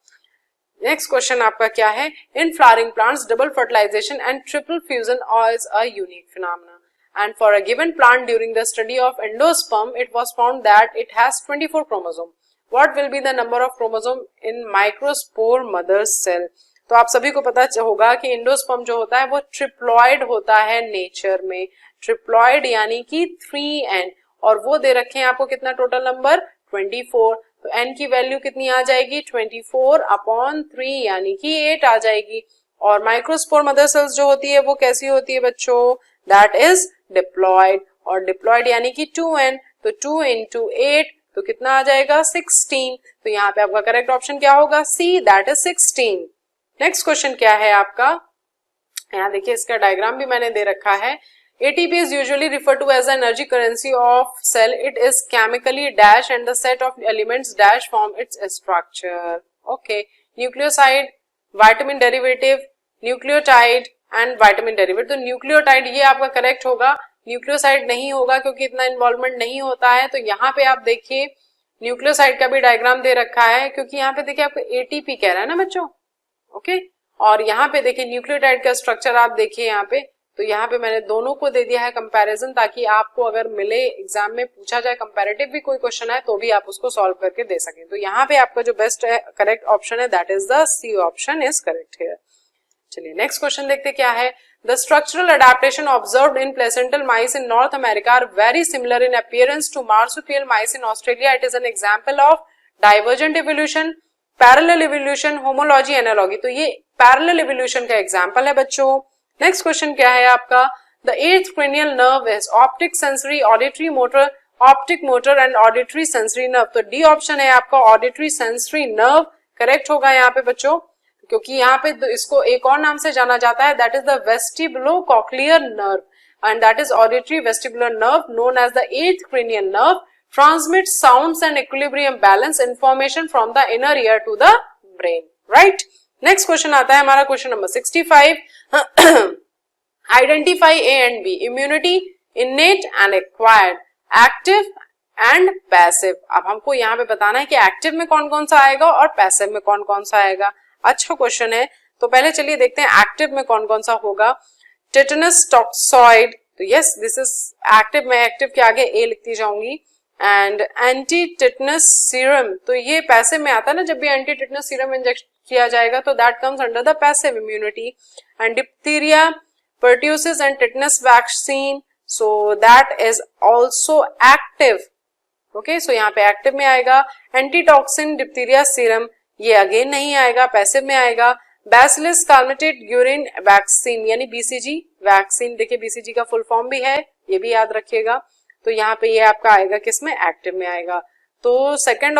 नेक्स्ट क्वेश्चन आपका क्या है, in flowering plants double fertilization and triple fusion is a unique phenomena, and for a given plant during the study of endosperm it was found that it has 24 chromosomes. What will be the number of chromosome in microspore mother cell. तो आप सभी को पता होगा कि endosperm जो होता है वो ट्रिप्लॉइड होता है नेचर में, ट्रिप्लॉइड यानी कि 3n, और वो दे रखे हैं आपको कितना टोटल नंबर 24। तो n की वैल्यू कितनी आ जाएगी 24/3 यानी कि 8 आ जाएगी। और माइक्रोस्पोर मदर सेल्स जो होती है वो कैसी होती है बच्चों, दैट इज डिप्लॉइड, और डिप्लॉइड यानी कि 2n, तो 2 into 8 तो कितना आ जाएगा 16। तो यहाँ पे आपका करेक्ट ऑप्शन क्या होगा, सी, दैट इज 16। नेक्स्ट क्वेश्चन क्या है आपका, यहाँ देखिए इसका डायग्राम भी मैंने दे रखा है। ATP is usually referred to as the energy currency of cell. It is chemically dash and the set of elements dash form its structure. Okay. Nucleoside, vitamin derivative, nucleotide and vitamin derivative. तो nucleotide ये आपका correct होगा, nucleoside नहीं होगा क्योंकि इतना involvement नहीं होता है। तो यहाँ पे आप देखिए न्यूक्लियोसाइड का भी डायग्राम दे रखा है, क्योंकि यहाँ पे देखिए आपको ATP कह रहा है ना बच्चों, ओके। और यहाँ पे देखिए न्यूक्लियोटाइड का स्ट्रक्चर आप देखिए यहाँ पे, तो यहाँ पे मैंने दोनों को दे दिया है कंपैरिजन, ताकि आपको अगर मिले एग्जाम में पूछा जाए कंपैरेटिव भी कोई क्वेश्चन है तो भी आप उसको सॉल्व करके दे सकें। तो यहाँ पे आपका जो बेस्ट है करेक्ट ऑप्शन है that is the C option is correct here. चलिए नेक्स्ट क्वेश्चन देखते क्या है। The structural adaptation observed in placental mice in North America are very similar in appearance to marsupial mice in Australia. It is an example of divergent evolution, parallel evolution, homology, analogy. तो ये parallel evolution का example है बच्चों। Next question क्या है आपका, the eighth cranial nerve is optic, sensory, auditory, motor, optic, motor and auditory sensory nerve. तो D option है आपका ऑडिटरी सेंसरी नर्व करेक्ट होगा यहाँ पे बच्चों, क्योंकि यहाँ पे इसको एक और नाम से जाना जाता है, that is the vestibulocochlear nerve and that is auditory vestibular nerve known as the eighth cranial nerve, transmits sounds and equilibrium balance information from the inner ear to the brain, right? Next question आता है हमारा question number 65। Identify A and B, immunity, innate and acquired, active and passive। अब हमको यहाँ पे बताना है कि एक्टिव में कौन कौन सा आएगा और पैसिव में कौन कौन सा आएगा। अच्छा क्वेश्चन है, तो पहले चलिए देखते हैं एक्टिव में कौन कौन सा होगा। टिटेनस टॉक्सॉइड, तो यस दिस इज एक्टिव, मैं एक्टिव के आगे ए लिखती जाऊंगी। एंड एंटी टिटनस सीरम, तो ये पैसिव में आता है ना, जब भी एंटी टिटनस सीरम इंजेक्ट किया जाएगा तो that comes under the passive immunity. And diphtheria, pertussis and tetanus vaccine, so that is also active, okay. So यहाँ पे एक्टिव में आएगा। एंटीटॉक्सिन डिप्थीरिया सीरम, ये अगेन नहीं आएगा, पैसिव में आएगा। बैसिलस काल्मेटेड यूरिन वैक्सीन यानी BCG वैक्सीन, देखिए BCG का फुल फॉर्म भी है, ये भी याद रखिएगा। तो यहाँ पे ये आपका आएगा किसमें, एक्टिव में आएगा। तो सेकंड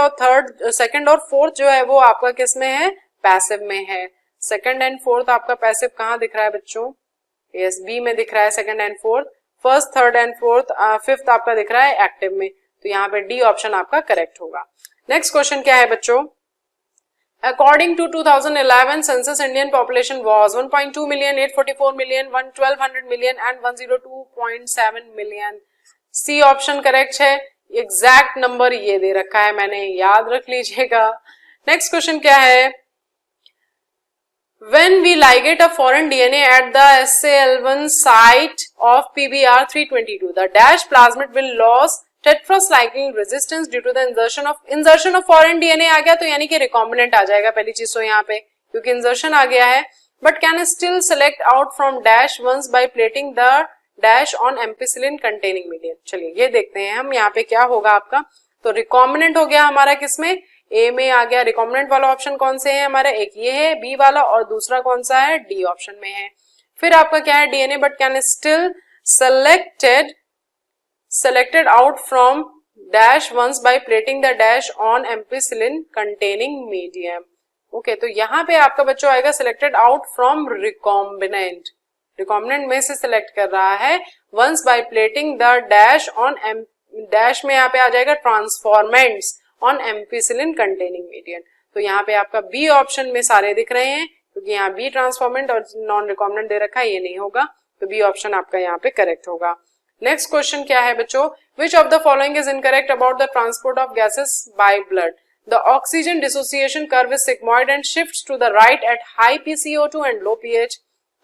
और फोर्थ जो है वो आपका किसमें है, पैसिव में है। सेकंड एंड फोर्थ आपका पैसिव कहाँ दिख रहा है बच्चों, यस बी में दिख रहा है second and fourth. First, third and fourth, fifth आपका दिख रहा है एक्टिव में, तो यहाँ पे डी ऑप्शन आपका करेक्ट होगा। नेक्स्ट क्वेश्चन क्या है बच्चों, According to 2011 census, Indian population was 1.2 million, 844 million, 1200 million and 102.7 million। C option correct है, एग्जैक्ट नंबर ये दे रखा है मैंने, याद रख लीजिएगा। नेक्स्ट क्वेश्चन क्या है, When we ligate a foreign DNA at the SAL1 site of PBR322, the dash plasmid will lose tetracycline resistance due to the insertion of foreign DNA आ गया, तो यानी कि recombinant आ जाएगा पहली चीज तो यहाँ पे, क्योंकि insertion आ गया है। But can still select out from dash once by plating the dash on ampicillin containing medium। चलिए ये देखते हैं हम यहाँ पे क्या होगा आपका। तो recombinant हो गया हमारा किसमें, ए में आ गया। रिकॉम्बिनेंट वाला ऑप्शन कौन से है हमारा, एक ये है बी वाला और दूसरा कौन सा है, डी ऑप्शन में है। फिर आपका क्या है, DNA but can still selected out from dash once by plating the dash on ampicillin containing medium। Okay, तो यहाँ पे आपका बच्चों आएगा selected out from recombinant, recombinant में से सिलेक्ट कर रहा है। once by plating the dash on dash में यहाँ पे आ जाएगा transformants on ampicillin containing medium। तो यहाँ पे आपका बी ऑप्शन में सारे दिख रहे हैं, क्योंकि यहाँ बी ट्रांसफॉर्मेंट और नॉन रिकॉम्बिनेंट दे रखा है, ये नहीं होगा, तो बी ऑप्शन आपका यहाँ पे करेक्ट होगा। नेक्स्ट क्वेश्चन क्या है बच्चों, which of the following is incorrect about the transport of gases by blood. The oxygen dissociation curve is sigmoid and shifts to the right at high PCO2 and low pH।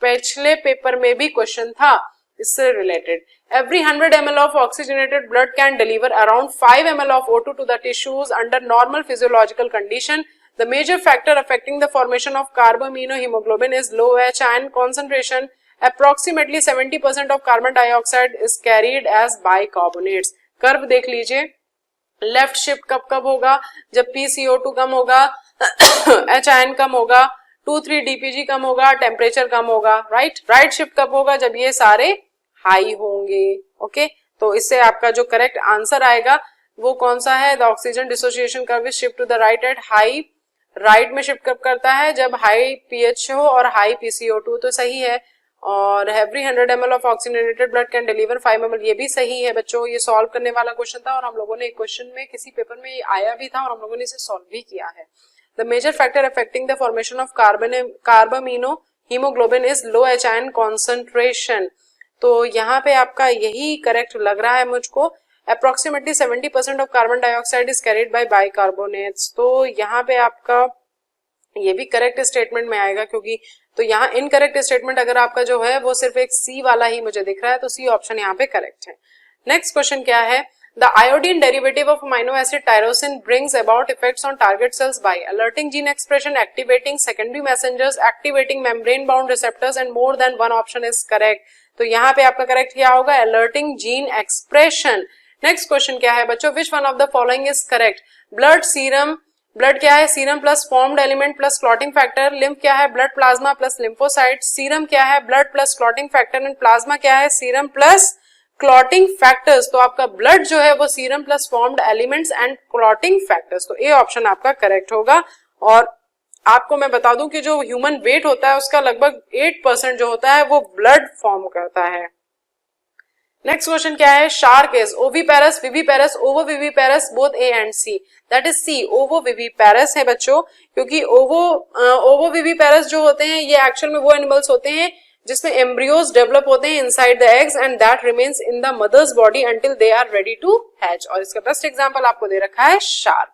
पिछले paper में भी question था, इससे related. Every 100 ml of oxygenated blood can deliver around 5 ml of O2 to the tissues under normal physiological condition. The major factor affecting the formation of carbaminohemoglobin is low H ion concentration. Approximately 70% of carbon dioxide is carried as bicarbonates. Curve देख लीजिए, left shift कब कब होगा, जब PCO2 कम होगा, H ion कम होगा, 2,3 DPG कम होगा, temperature कम होगा, राइट। राइट शिफ्ट कब होगा, जब ये सारे हाई होंगे। ओके, तो इससे आपका जो करेक्ट आंसर आएगा वो कौन सा है, the oxygen dissociation curve is shift to the right at high. Right में शिफ्ट कब करता है, जब हाई पीएच हो और हाई PCO2, तो सही है। और every 100 ml of oxygenated blood can deliver 5 ml, ये भी सही है बच्चों। ये सॉल्व करने वाला क्वेश्चन था और हम लोगों ने एक क्वेश्चन में किसी पेपर में ये आया भी था और हम लोगों ने इसे सॉल्व भी किया है। The major factor affecting the formation of carbaminohaemoglobin is low H ion concentration. तो यहाँ पे आपका यही करेक्ट लग रहा है मुझको। Approximately 70% of carbon dioxide is carried by bicarbonates, तो यहाँ पे आपका ये भी करेक्ट स्टेटमेंट में आएगा, क्योंकि तो यहाँ इनकरेक्ट स्टेटमेंट अगर आपका जो है वो सिर्फ एक सी वाला ही मुझे दिख रहा है, तो सी ऑप्शन यहाँ पे करेक्ट है। नेक्स्ट क्वेश्चन क्या है, the iodine derivative of amino acid tyrosine brings about effects on target cells by alerting gene expression, activating secondary messengers, activating membrane bound receptors and more than one option is correct. तो यहाँ पे आपका correct क्या होगा, alerting gene expression. Next question क्या है बच्चों, which one of the following is correct, blood serum, blood क्या है, serum plus formed element plus clotting factor, lymph क्या है, blood plasma plus lymphocyte, serum क्या है, blood plus clotting factor and plasma क्या है, सीरम प्लस क्लॉटिंग फैक्टर्स। तो आपका ब्लड जो है वो serum plus formed elements and clotting factors, तो ए ऑप्शन आपका करेक्ट होगा। और आपको मैं बता दूं कि जो ह्यूमन वेट होता है उसका लगभग 8% जो होता है वो ब्लड फॉर्म करता है। नेक्स्ट क्वेश्चन क्या है, shark is oviparous, viviparous, ovoviviparous, both A and C, that is C, ovoviviparous है बच्चों, क्योंकि ओवोविविपेरस जो होते हैं ये एक्चुअल में वो एनिमल्स होते हैं जिसमें एम्ब्रियोज डेवलप होते हैं inside the eggs and that remains in the mother's body until they are ready to hatch, और इसका बेस्ट एग्जांपल आपको दे रखा है शार्क।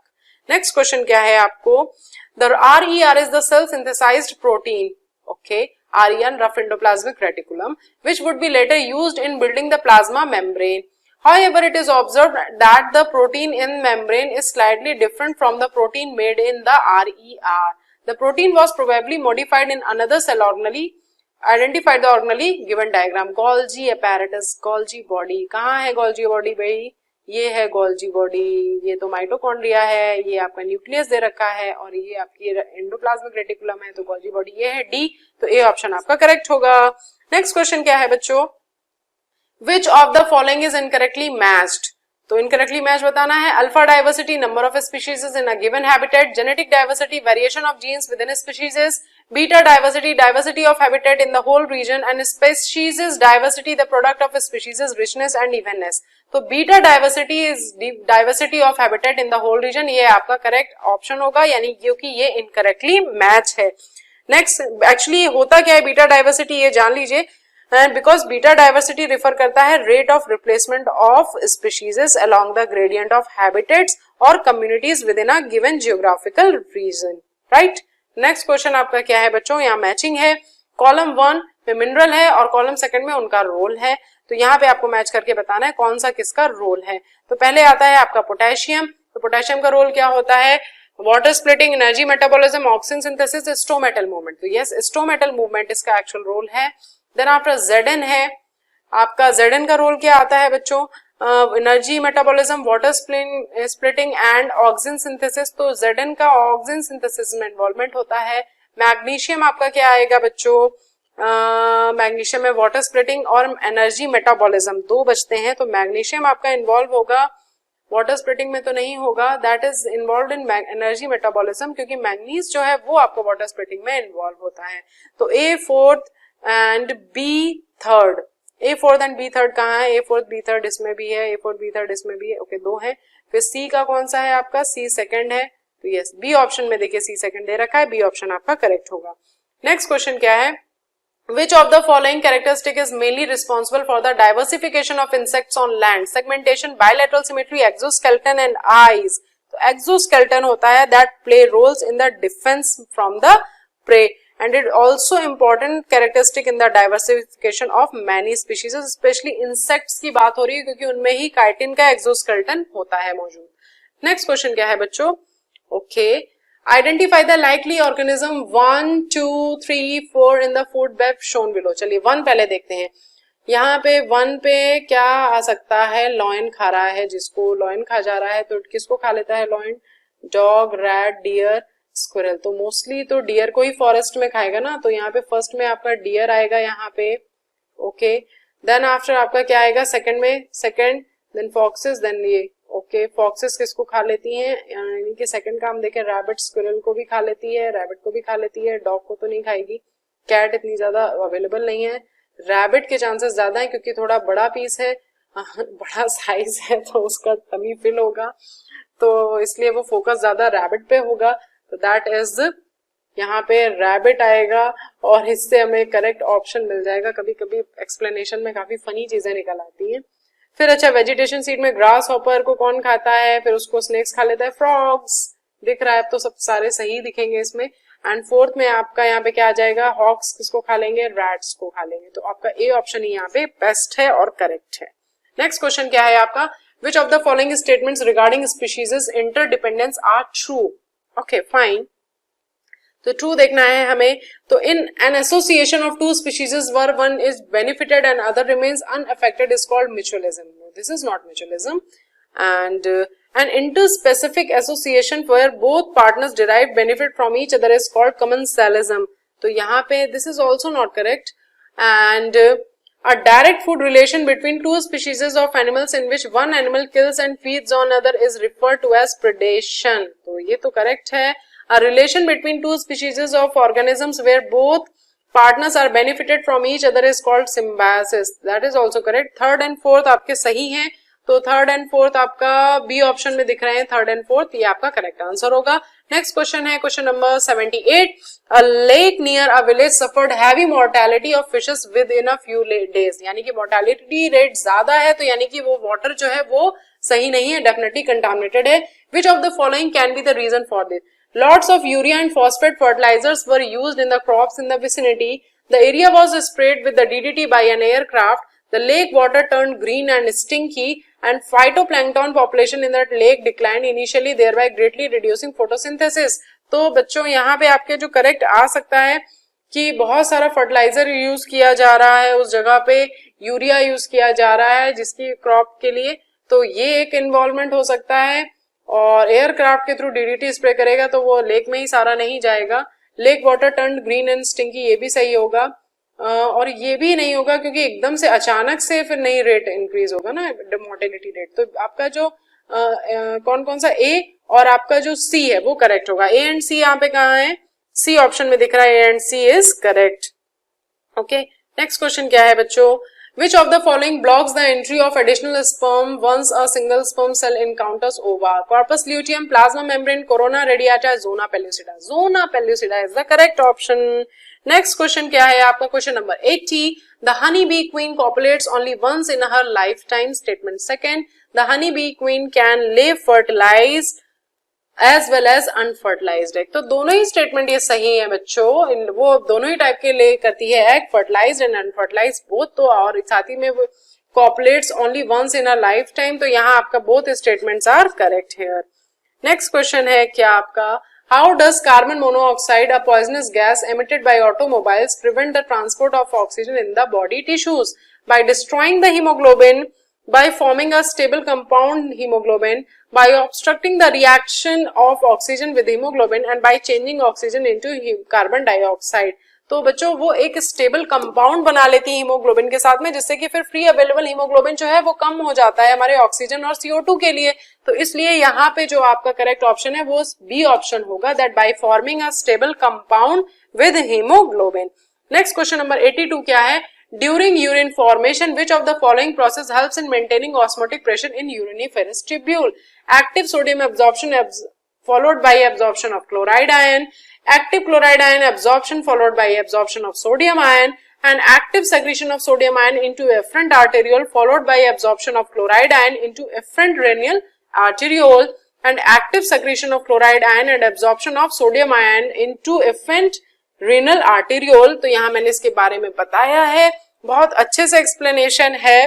नेक्स्ट क्वेश्चन क्या है आपको, the RER is the cell synthesized protein, okay, RER, rough endoplasmic reticulum, which would be later used in building the plasma membrane. However, it is observed that the protein in membrane is slightly different from the protein made in the RER. The protein was probably modified in another cell organelle. Identify the organelle given diagram. Golgi apparatus, Golgi body. कहाँ है Golgi body भाई? ये है Golgi body, ये तो mitochondria है, ये आपका न्यूक्लियस दे रखा है और ये आपकी एंडोप्लाज्मिक रेटिकुलम है, तो गोल्जी बॉडी ये है डी, तो ए ऑप्शन आपका करेक्ट होगा। नेक्स्ट क्वेश्चन क्या है बच्चों, which of the following is incorrectly matched, तो इनकरेक्टली मैच बताना है। Alpha diversity, number of species in a given habitat, genetic diversity, variation of genes within species, beta diversity, diversity of habitat in the whole region, and species diversity, the product of species richness and evenness. तो beta diversity is diversity of habitat in the whole region, ये आपका correct option होगा, यानी क्योंकि ये incorrectly match है। Next, actually होता क्या है बीटा डाइवर्सिटी, ये जान लीजिए, and because beta diversity refer करता है rate of replacement of species along the gradient of habitats और communities within a given geographical region, right. Next question आपका क्या है बच्चों, यहाँ मैचिंग है, कॉलम 1 में मिनरल है और कॉलम 2 में उनका रोल है, तो यहाँ पे आपको मैच करके बताना है कौन सा किसका रोल है। तो पहले आता है आपका पोटेशियम, तो पोटेशियम का रोल क्या होता है, water splitting, energy metabolism, oxygen synthesis, stomatal movement, तो यस स्टोमेटल मूवमेंट इसका एक्चुअल रोल है। देन आफ्टर Zn है, आपका Zn का रोल क्या आता है बच्चों, energy metabolism, water splitting and oxygen synthesis, तो Zn का ऑक्सीजन सिंथेसिस में इन्वॉल्वमेंट होता है। मैग्नीशियम आपका क्या आएगा बच्चों, मैग्नीशियम में वाटर स्प्लिटिंग और एनर्जी मेटाबॉलिज्म दो बचते हैं, तो मैग्नीशियम आपका इन्वॉल्व होगा, वाटर स्प्लिटिंग में तो नहीं होगा, that is involve in energy metabolism, क्योंकि मैग्नीज जो है वो आपको वाटर स्प्लिटिंग में इन्वॉल्व होता है। तो A fourth and B third, A fourth and B third कहाँ है, ए फोर्थ बी थर्ड इसमें भी है, ए फोर्थ बी थर्ड इसमें भी है, ओके दो है। फिर सी का कौन सा है आपका, सी सेकंड है, तो यस बी ऑप्शन में देखिए सी सेकंड दे रखा है, बी ऑप्शन आपका करेक्ट होगा। नेक्स्ट क्वेश्चन क्या है, which of the following characteristic is mainly responsible for the diversification of insects on land, segmentation, bilateral symmetry, exoskeleton and eyes। तो exoskeleton होता है that play roles in the defense from the prey and it also important characteristic in the diversification of many species, especially insects की बात हो रही है क्योंकि उनमें ही काइटिन का एक्सोस्केलेटन होता है मौजूद. नेक्स्ट क्वेश्चन क्या है बच्चों? Okay, identify the likely organism 1, 2, 3, 4 in the food web shown below. चलिए 1 पहले देखते हैं. यहाँ पे 1 पे क्या आ सकता है? लॉयन खा रहा है, जिसको लॉयन खा जा रहा है तो किसको खा लेता है lion? Dog, rat, deer, squirrel. तो मोस्टली तो डियर को ही फॉरेस्ट में खाएगा ना, तो यहाँ पे फर्स्ट में आपका डियर आएगा यहाँ पे. ओके, देन आफ्टर आपका क्या आएगा सेकंड में? सेकंड, देन फॉक्सेस, देन ये. ओके, फॉक्सेस किसको खा लेती हैं? यानी कि सेकंड का हम देखें, रैबिट स्क्विरल को भी खा लेती है, रैबिट को भी खा लेती है, डॉग को तो नहीं खाएगी. कैट इतनी ज्यादा अवेलेबल नहीं है. रैबिट के चांसेस ज्यादा है क्योंकि थोड़ा बड़ा पीस है, बड़ा साइज है, तो उसका टमी फिल होगा, तो इसलिए वो फोकस ज्यादा रैबिट पे होगा. तो दैट इज यहाँ पे रैबिट आएगा और इससे हमें करेक्ट ऑप्शन मिल जाएगा. कभी कभी एक्सप्लेनेशन में काफी फनी चीजें निकल आती हैं. फिर अच्छा, वेजिटेशन सीड में ग्रास हॉपर को कौन खाता है? फिर उसको स्नेक्स खा लेता है. फ्रॉग्स दिख रहा है, अब तो सब सारे सही दिखेंगे इसमें. एंड फोर्थ में आपका यहाँ पे क्या आ जाएगा? हॉक्स किसको खा लेंगे? रैट्स को खा लेंगे. तो आपका ए ऑप्शन ही यहाँ पे बेस्ट है और करेक्ट है. नेक्स्ट क्वेश्चन क्या है आपका? Which of the following statements regarding species interdependence are true? Okay fine, तो ट्रू देखना है हमें. तो in an association of two species where one is benefited and other remains unaffected is called mutualism. No, this is not mutualism. And an interspecific association where both partners derive benefit from each other is called commensalism. तो यहाँ पे this is also not correct. And a direct food relation between two species of animals in which one animal kills and feeds on other is referred to as predation. तो ये तो correct है. A relation between two species of organisms where both partners are benefited from each other is called symbiosis. That is also correct. Third and fourth आपके सही हैं, तो third and fourth आपका B option में दिख रहे हैं. थर्ड एंड फोर्थ ये आपका करेक्ट आंसर होगा. नेक्स्ट क्वेश्चन है question number 78. A lake near a village suffered heavy mortality of fishes with in a few days. यानी कि मोर्टेलिटी रेट ज्यादा है, तो यानी कि वो वाटर जो है वो सही नहीं है, डेफिनेटली कंटामिनेटेड है. Which of the following can be the reason for this? Lots of urea and phosphate fertilizers were used in the crops in the vicinity. The area was sprayed with the DDT by an aircraft. The lake water turned green and stinky, and phytoplankton population in that lake declined initially, thereby greatly reducing photosynthesis. तो बच्चों यहाँ पे आपके जो correct आ सकता है कि बहुत सारा फर्टिलाइजर यूज किया जा रहा है उस जगह पे, यूरिया यूज किया जा रहा है जिसकी क्रॉप के लिए, तो ये एक इन्वॉल्वमेंट हो सकता है. और एयरक्राफ्ट के थ्रू डीडीटी स्प्रे करेगा तो वो लेक में ही सारा नहीं जाएगा. Lake water turn green and stinky, ये भी सही होगा. और ये भी नहीं होगा क्योंकि एकदम से अचानक से फिर नहीं रेट इंक्रीज होगा ना, मोर्टेलिटी रेट. तो आपका जो कौन कौन सा ए और आपका जो सी है वो करेक्ट होगा. ए एंड सी यहाँ पे कहाँ है? सी ऑप्शन में दिख रहा है. A and C is correct. Okay, next question क्या है बच्चों? Which of the following blocks the entry of additional sperm once a single sperm cell encounters ova? Corpus luteum, plasma membrane, corona radiata, zona pellucida. Zona pellucida is the correct option. Next question क्या है आपका? Question number 80. The honeybee queen copulates only once in her lifetime. Statement second. The honeybee queen can lay fertilized as well as unfertilized egg. तो दोनों ही statement ये सही है बच्चों. वो दोनों ही टाइप के ले करती है egg, fertilized and unfertilized both. तो और साथ ही में वो copulates only once in a lifetime. तो यहाँ आपका both statements are correct here. Next question है क्या आपका? How does carbon monoxide, a poisonous gas emitted by automobiles, prevent the transport of oxygen in the body tissues? By destroying the haemoglobin, by forming a stable compound hemoglobin, by obstructing the reaction of oxygen with hemoglobin, and by changing oxygen into carbon dioxide. तो बच्चों वो एक stable compound बना लेती है haemoglobin के साथ में, जिससे कि फिर फ्री अवेलेबल हीमोग्लोबिन जो है वो कम हो जाता है हमारे ऑक्सीजन और CO2 के लिए. तो इसलिए यहाँ पे जो आपका करेक्ट ऑप्शन है वो बी ऑप्शन होगा, that by forming a stable compound with haemoglobin. Next question number 82 क्या है? During urine formation, which of the following process helps in maintaining osmotic pressure in uriniferous tubule? Active sodium absorption followed by absorption of chloride ion, active chloride ion absorption followed by absorption of sodium ion, and active secretion of sodium ion into efferent arteriole followed by absorption of chloride ion into efferent renal arteriole, and active secretion of chloride ion and absorption of sodium ion into efferent renal arteriole, तो यहाँ मैंने इसके बारे में बताया है, बहुत अच्छे से एक्सप्लेनेशन है,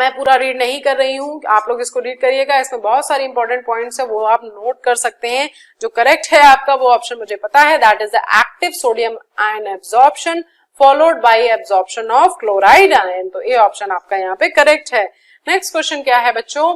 मैं पूरा रीड नहीं कर रही हूँ, आप लोग इसको रीड करिएगा, इसमें बहुत सारी इंपॉर्टेंट पॉइंट्स है वो आप नोट कर सकते हैं। जो करेक्ट है आपका वो ऑप्शन मुझे पता है, that is the active sodium ion absorption followed by absorption of chloride ion, तो ये ऑप्शन आपका यहाँ पे करेक्ट है। नेक्स्ट क्वेश्चन क्या है बच्चों,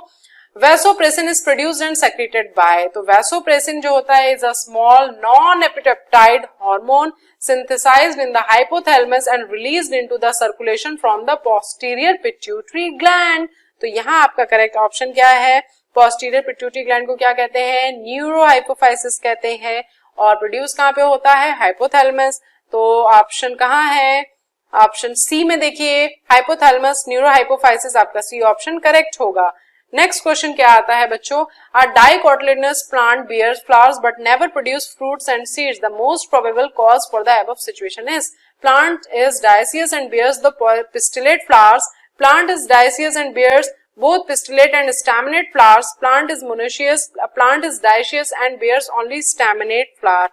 vasopressin is produced and secreted by, तो वैसोप्रेसिन जो होता है is a small nonapeptide hormone synthesized in the hypothalamus and released into the circulation from the posterior pituitary gland, तो यहाँ आपका करेक्ट ऑप्शन क्या है, posterior pituitary gland को क्या कहते हैं, न्यूरोहाइपोफाइसिस कहते हैं, और प्रोड्यूस कहाँ पे होता है, हाइपोथैलेमस, तो ऑप्शन कहाँ है, ऑप्शन सी में देखिए, हाइपोथैलेमस न्यूरोहाइपोफाइसिस, आपका सी ऑप्शन करेक्ट होगा। नेक्स्ट क्वेश्चन क्या आता है बच्चों, a dicotyledonous plant bears flowers but never produce fruits and seeds, the most probable cause for the above situation is, plant is dioecious and bears the pistillate flowers, plant is dioecious and bears both pistillate and staminate flowers, plant is monoecious, plant is dioecious and bears only staminate flower,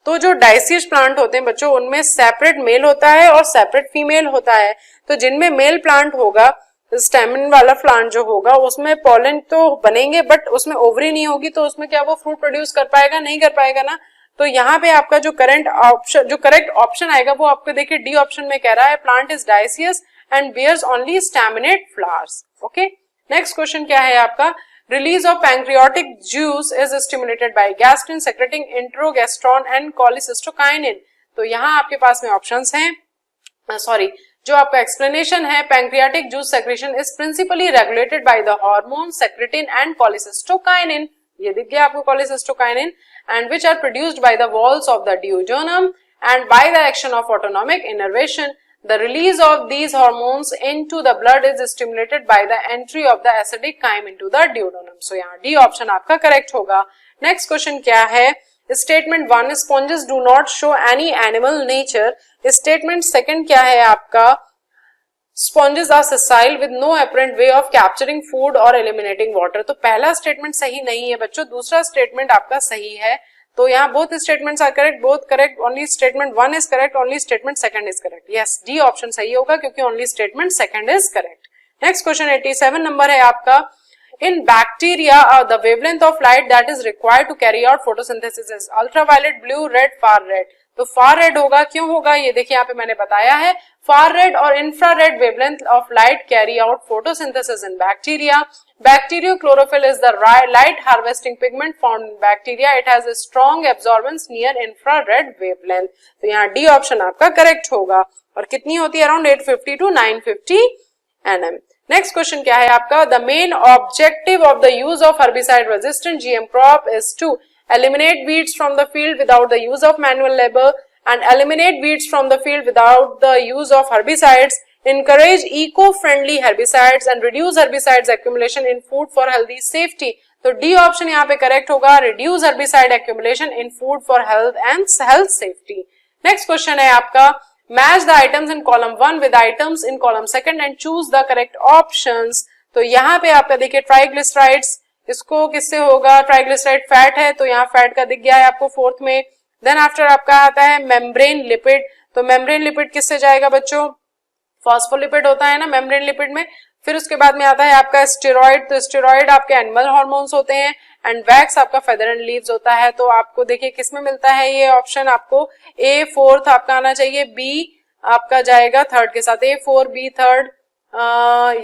तो जो dioecious plant होते हैं बच्चों उनमें separate mail होता है और separate female होता है, तो जिनमें मेल प्लांट होगा, स्टेमिन वाला प्लांट जो होगा उसमें पॉलन तो बनेंगे बट उसमें ओवरी नहीं होगी, तो उसमें क्या वो फ्रूट प्रोड्यूस कर पाएगा, नहीं कर पाएगा ना, तो यहाँ पे आपका जो करेक्ट ऑप्शन आएगा वो आपको देखिए डी ऑप्शन में कह रहा है, plant is dioecious and bears only staminate flowers. Okay, next question क्या है आपका, release of pancreatic juice is stimulated by gastrin secreting enterogastrone and cholecystokinin, तो यहाँ आपके पास में ऑप्शंस हैं, जो आपका एक्सप्लेनेशन है, pancreatic juice secretion is principally regulated by the hormone secretin and cholecystokinin, ये दिख गया आपको cholecystokinin, and which are produced by the walls of the duodenum and by the action of autonomic innervation, the release of these hormones into the blood is stimulated by the entry of the acidic chyme into the duodenum, so यहाँ D option आपका correct होगा। Next question क्या है, statement 1 sponges do not show any animal nature, statement second क्या है आपका, sponges are sessile with no apparent way of capturing food और eliminating water, तो पहला स्टेटमेंट सही नहीं है बच्चों, दूसरा स्टेटमेंट आपका सही है, तो यहाँ both statements are correct, both correct, only statement 1 is correct, only statement second is correct, yes D option सही होगा क्योंकि only statement second is correct. Next question 87 number है आपका, in bacteria the wavelength of light that is required to carry out photosynthesis is ultraviolet, blue, red, far red, तो far red होगा, क्यों होगा ये देखिए यहाँ पे मैंने बताया है, फार रेड और infrared wavelength of light carry out photosynthesis in bacteria, bacteriochlorophyll is the light harvesting pigment found in bacteria, it has a strong absorbance near infrared wavelength, तो यहाँ डी ऑप्शन आपका करेक्ट होगा, और कितनी होती है, around 850 to 950 nm। Next question क्या है आपका, the main objective of the use of herbicide resistant GM crop is to eliminate weeds from the field without the use of manual labor and eliminate weeds from the field without the use of herbicides, encourage eco-friendly herbicides and reduce herbicides accumulation in food for healthy safety, तो D option यहाँ पे correct होगा, reduce herbicide accumulation in food for health and health safety। Next question है आपका, match the items in column 1 with items in column 2 and choose the correct options, तो यहाँ पे आपका देखिए ट्राइग्लिसराइड्स, इसको किससे होगा, ट्राइग्लिसराइड फैट है, तो यहाँ फैट का दिख गया है आपको फोर्थ में। देन आफ्टर आपका आता है मेम्ब्रेन लिपिड, तो मेम्ब्रेन लिपिड किससे जाएगा बच्चों, फॉस्फोलिपिड होता है ना मेम्ब्रेन लिपिड में। फिर उसके बाद में आता है आपका स्टेरॉइड, तो स्टेरॉइड आपके एनिमल हार्मोन्स होते हैं, एंड वैक्स आपका फेदर एंड लीव्स होता है, तो आपको देखिए किसमें मिलता है ये ऑप्शन, आपको ए फोर्थ आपका आना चाहिए, बी आपका जाएगा थर्ड के साथ, ए फोर बी थर्ड,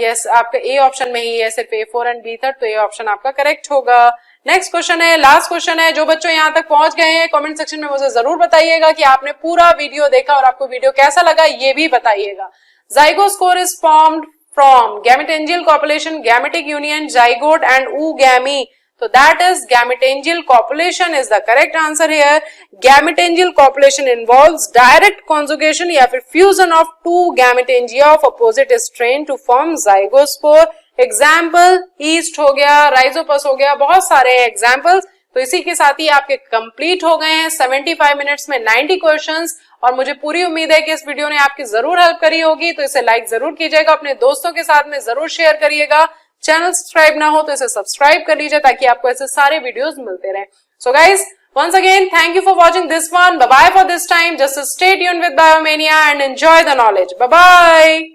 यस आपका ए ऑप्शन में ही है सिर्फ ए फोर एंड बी थर्ड, तो ए ऑप्शन आपका करेक्ट होगा। नेक्स्ट क्वेश्चन है, लास्ट क्वेश्चन है, जो बच्चों यहाँ तक पहुंच गए हैं कमेंट सेक्शन में मुझे जरूर बताइएगा कि आपने पूरा वीडियो देखा और आपको वीडियो कैसा लगा ये भी बताइएगा। Zygospore is formed from gametangial copulation, gametic union, zygote and oogamete, so that is gametangial copulation is the correct answer here। Gametangial copulation involves direct conjugation या फिर fusion of two gametangia of opposite strain to form zygospore। Example east हो गया, Rhizopus हो गया, बहुत सारे examples. तो इसी के साथ ही आपके कंप्लीट हो गए हैं 75 मिनट्स में 90 क्वेश्चंस, और मुझे पूरी उम्मीद है कि इस वीडियो ने आपकी जरूर हेल्प करी होगी, तो इसे लाइक जरूर कीजिएगा, अपने दोस्तों के साथ में जरूर शेयर करिएगा, चैनल सब्सक्राइब ना हो तो इसे सब्सक्राइब कर लीजिए ताकि आपको ऐसे सारे वीडियोस मिलते रहे। So guys, Once again, thank you for watching this one. Bye bye for this time. Just stay tuned with Biomania and enjoy the knowledge. Bye bye.